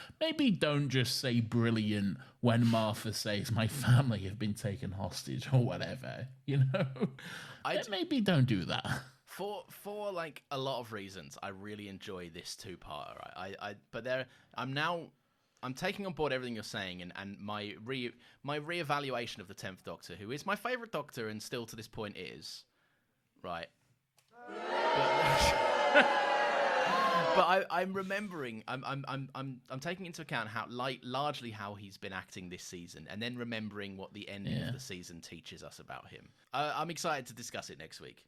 just say brilliant when Martha says my family have been taken hostage or whatever, you know. Maybe don't do that. For like a lot of reasons, I really enjoy this two-parter. Right? I'm taking on board everything you're saying, and my reevaluation of the 10th Doctor, who is my favorite Doctor and still to this point is, right. But I'm remembering. I'm taking into account how largely how he's been acting this season, and then remembering what the ending of the season teaches us about him. I'm excited to discuss it next week.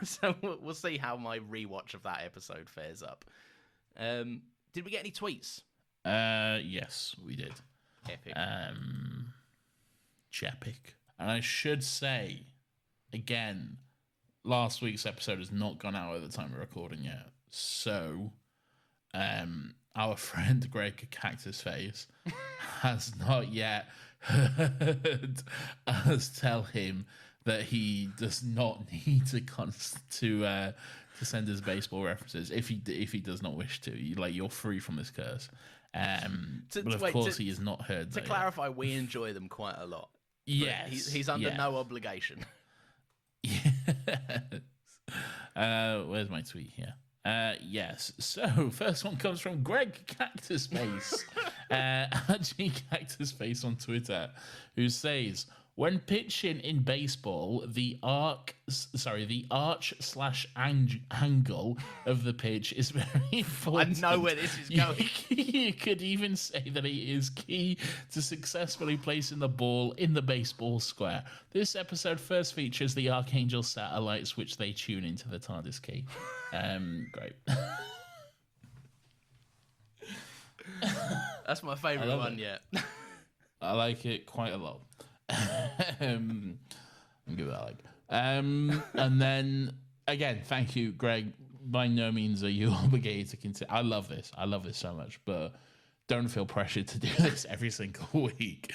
So we'll see how my rewatch of that episode fares up. Did we get any tweets? Yes, we did. Epic. Chepic. And I should say, again, last week's episode has not gone out at the time of recording yet. So, our friend Greg Cactus Face has not yet heard us tell him that he does not need to send us baseball references if he does not wish to. You're free from this curse. But of course, he has not heard. To clarify, we enjoy them quite a lot. Yes, he's under no obligation. Yes. Where's my tweet here? Yes. So first one comes from Greg Cactus Face, actually Cactus Face on Twitter, who says, when pitching in baseball, the arch/angle of the pitch is very important. I know where this is going. You could even say that it is key to successfully placing the ball in the baseball square. This episode first features the Archangel satellites, which they tune into the TARDIS key. Great. That's my favourite one yet. I like it quite a lot. I'll give that a like. And then again, thank you, Greg. By no means are you obligated to continue. I love this so much, but don't feel pressured to do this every single week.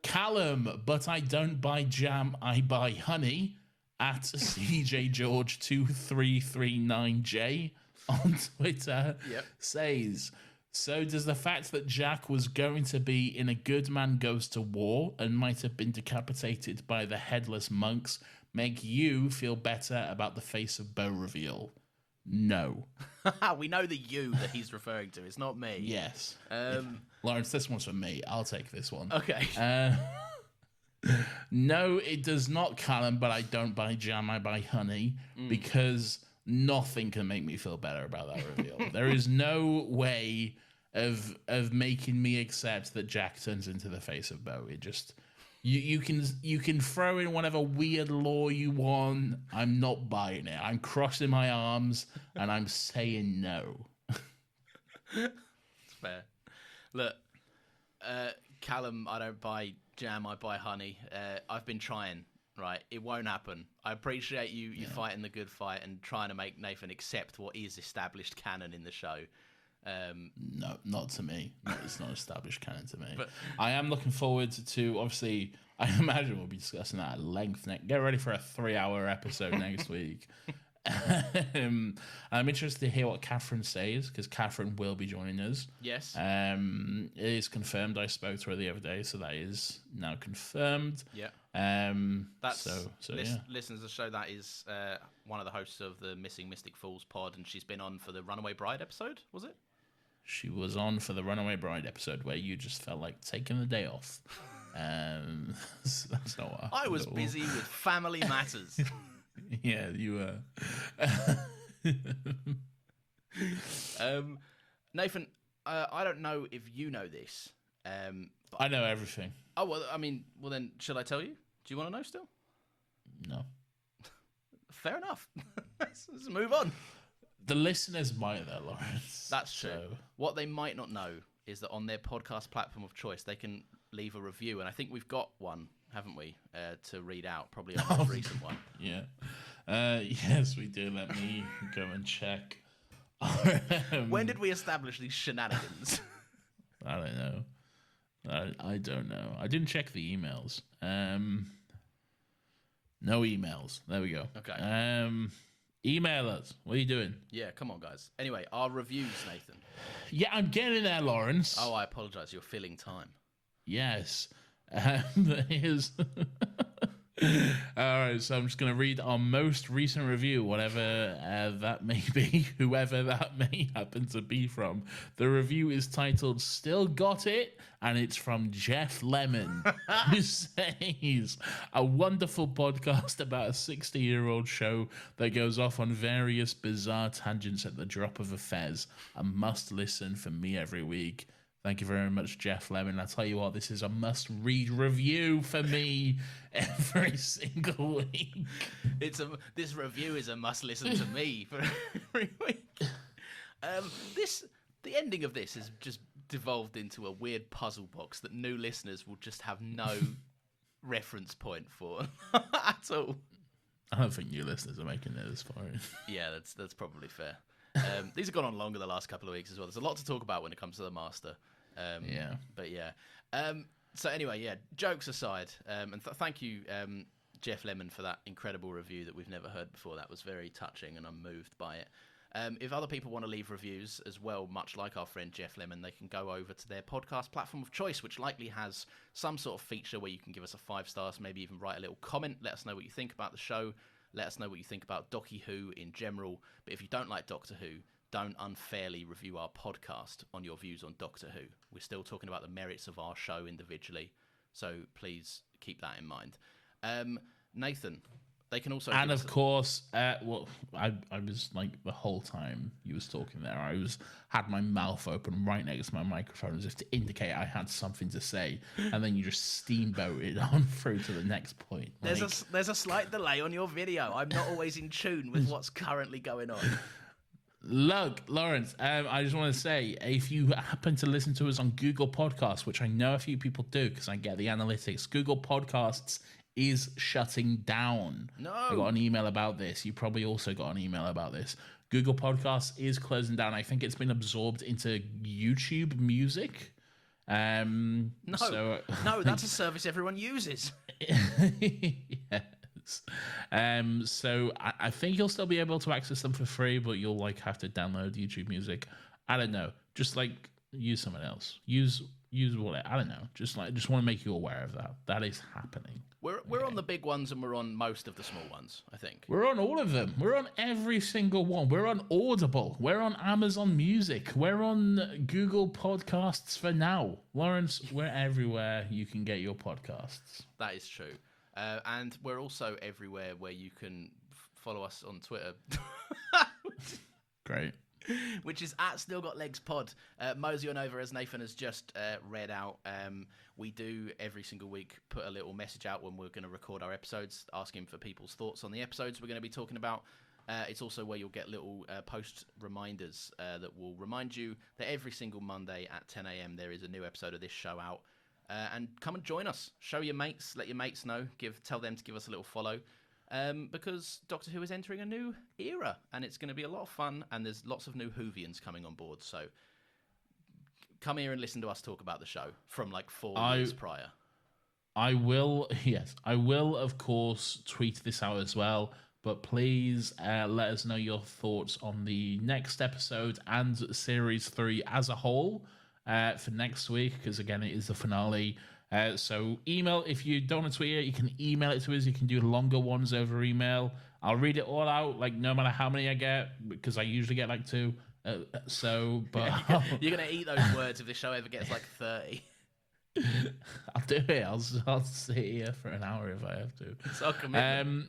Callum, but I don't buy jam, I buy honey. at CJGeorge2339J on Twitter says, so does the fact that Jack was going to be in A Good Man Goes to War and might have been decapitated by the headless monks make you feel better about the Face of Bo reveal? No. We know the you that he's referring to. It's not me. Yes. Lawrence, this one's for me. I'll take this one. Okay. No, it does not, Callum, but I don't buy jam, I buy honey, because nothing can make me feel better about that reveal. There is no way of making me accept that Jack turns into the Face of Bo. It just... You can throw in whatever weird lore you want. I'm not buying it. I'm crossing my arms and I'm saying no. It's fair. Look, Callum, I don't buy jam, I buy honey. I've been trying, right? It won't happen. I appreciate you fighting the good fight and trying to make Nathan accept what is established canon in the show. No, not to me. It's not established canon to me. But I am looking forward to, obviously, I imagine we'll be discussing that at length. Get ready for a 3-hour episode next week. I'm interested to hear what Catherine says, because Catherine will be joining us. Yes. It is confirmed. I spoke to her the other day, so that is now confirmed. Yeah. That's listeners of the show, that is one of the hosts of the Missing Mystic Falls pod, and she's been on for the Runaway Bride episode, was it? She was on for the Runaway Bride episode where you just felt like taking the day off. That's not what I was busy with family matters. Yeah, you were. Nathan, I don't know if you know this. I know everything. Oh, well, I mean, then, should I tell you? Do you want to know still? No. Fair enough. Let's move on. The listeners might, though, Lawrence. That's true. What they might not know is that on their podcast platform of choice, they can leave a review, and I think we've got one, haven't we, to read out, probably our most recent one. Yeah. Yes, we do. Let me go and check. When did we establish these shenanigans? I don't know. I don't know. I didn't check the emails. No emails. There we go. Okay. Email us. What are you doing? Yeah, come on, guys. Anyway, our reviews, Nathan. Yeah, I'm getting there, Lawrence. Oh, I apologise. You're filling time. Yes. Here's... All right, so I'm just going to read our most recent review, whatever that may be, whoever that may happen to be from. The review is titled Still Got It, and it's from Jeff Lemon, who says, a wonderful podcast about a 60-year-old show that goes off on various bizarre tangents at the drop of a fez. A must listen for me every week. Thank you very much, Jeff Lemon. I tell you what, this is a must-read review for me every single week. This review is a must-listen to me for every week. The ending of this has just devolved into a weird puzzle box that new listeners will just have no reference point for at all. I don't think new listeners are making it as far. Yeah, that's probably fair. These have gone on longer the last couple of weeks as well. There's a lot to talk about when it comes to the Master. But yeah. So anyway, yeah, jokes aside, and thank you, Jeff Lemon, for that incredible review that we've never heard before. That was very touching, and I'm moved by it. If other people want to leave reviews as well, much like our friend Jeff Lemon, they can go over to their podcast platform of choice, which likely has some sort of feature where you can give us a 5 stars, maybe even write a little comment, let us know what you think about the show, let us know what you think about Docky Who in general. But if you don't like Doctor Who, don't unfairly review our podcast on your views on Doctor Who. We're still talking about the merits of our show individually, so please keep that in mind. Nathan, they can also... And of course, I was like, the whole time you was talking there, I had my mouth open right next to my microphone as if to indicate I had something to say, and then you just steamboated on through to the next point. There's a slight delay on your video. I'm not always in tune with what's currently going on. Look, Lawrence, I just want to say, if you happen to listen to us on Google Podcasts, which I know a few people do because I get the analytics, Google Podcasts is shutting down. No. I got an email about this. You probably also got an email about this. Google Podcasts is closing down. I think it's been absorbed into YouTube Music. No, that's a service everyone uses. Yeah. So I think you'll still be able to access them for free, but you'll like have to download YouTube Music. I don't know. Just like use someone else. Use what I don't know. Just want to make you aware of that. That is happening. We're on the big ones and we're on most of the small ones, I think. We're on all of them. We're on every single one. We're on Audible. We're on Amazon Music. We're on Google Podcasts for now. Lawrence, we're everywhere you can get your podcasts. That is true. And we're also everywhere where you can follow us on Twitter. Great. Which is at Still Got Legs Pod. Mosey on over, as Nathan has just read out. We do every single week put a little message out when we're going to record our episodes, asking for people's thoughts on the episodes we're going to be talking about. It's also where you'll get little post reminders that will remind you that every single Monday at 10 a.m. there is a new episode of this show out. And come and join us. Show your mates, let your mates know, tell them to give us a little follow. Because Doctor Who is entering a new era, and it's going to be a lot of fun, and there's lots of new Whovians coming on board, so come here and listen to us talk about the show from like 4 years prior. I will, of course, tweet this out as well, but please let us know your thoughts on the next episode and Series 3 as a whole for next week, because again, it is the finale. So email, if you don't want to tweet it, you can email it to us. You can do longer ones over email. I'll read it all out, like no matter how many I get, because I usually get like 2. But you're gonna eat those words if the show ever gets like 30. I'll do it. I'll sit here for an hour if I have to. So commitment.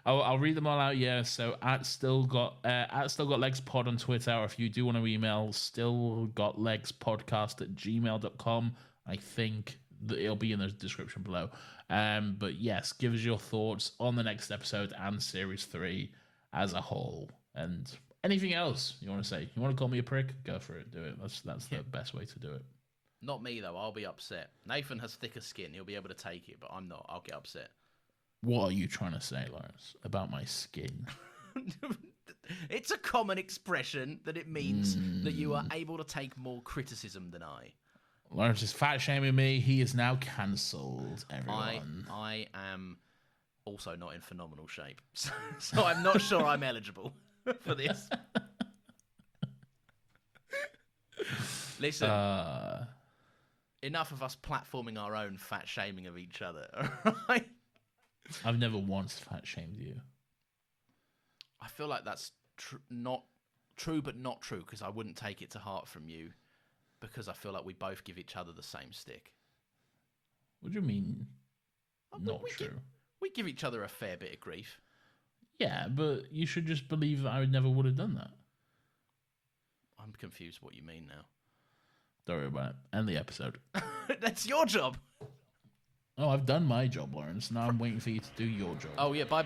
I'll read them all out. Yeah. So at still got legs pod on Twitter, or if you do want to email, stillgotlegspodcast@gmail.com. I think that it'll be in the description below. But yes, give us your thoughts on the next episode and Series 3 as a whole. And anything else you want to say? You want to call me a prick? Go for it. Do it. That's the best way to do it. Not me, though. I'll be upset. Nathan has thicker skin. He'll be able to take it, but I'm not. I'll get upset. What are you trying to say, Lawrence, about my skin? It's a common expression that it means that you are able to take more criticism than I. Lawrence is fat shaming me. He is now cancelled, everyone. I am also not in phenomenal shape, so I'm not sure I'm eligible for this. Listen, enough of us platforming our own fat shaming of each other, all right? I've never once fat shamed you. I feel like that's not true, but not true, because I wouldn't take it to heart from you, because I feel like we both give each other the same stick. What do you mean? Not true. We give each other a fair bit of grief. Yeah, but you should just believe that I never would have done that. I'm confused what you mean now. Don't worry about it. End the episode. That's your job. Oh, I've done my job, Lawrence. Now I'm waiting for you to do your job. Oh, yeah. Bye.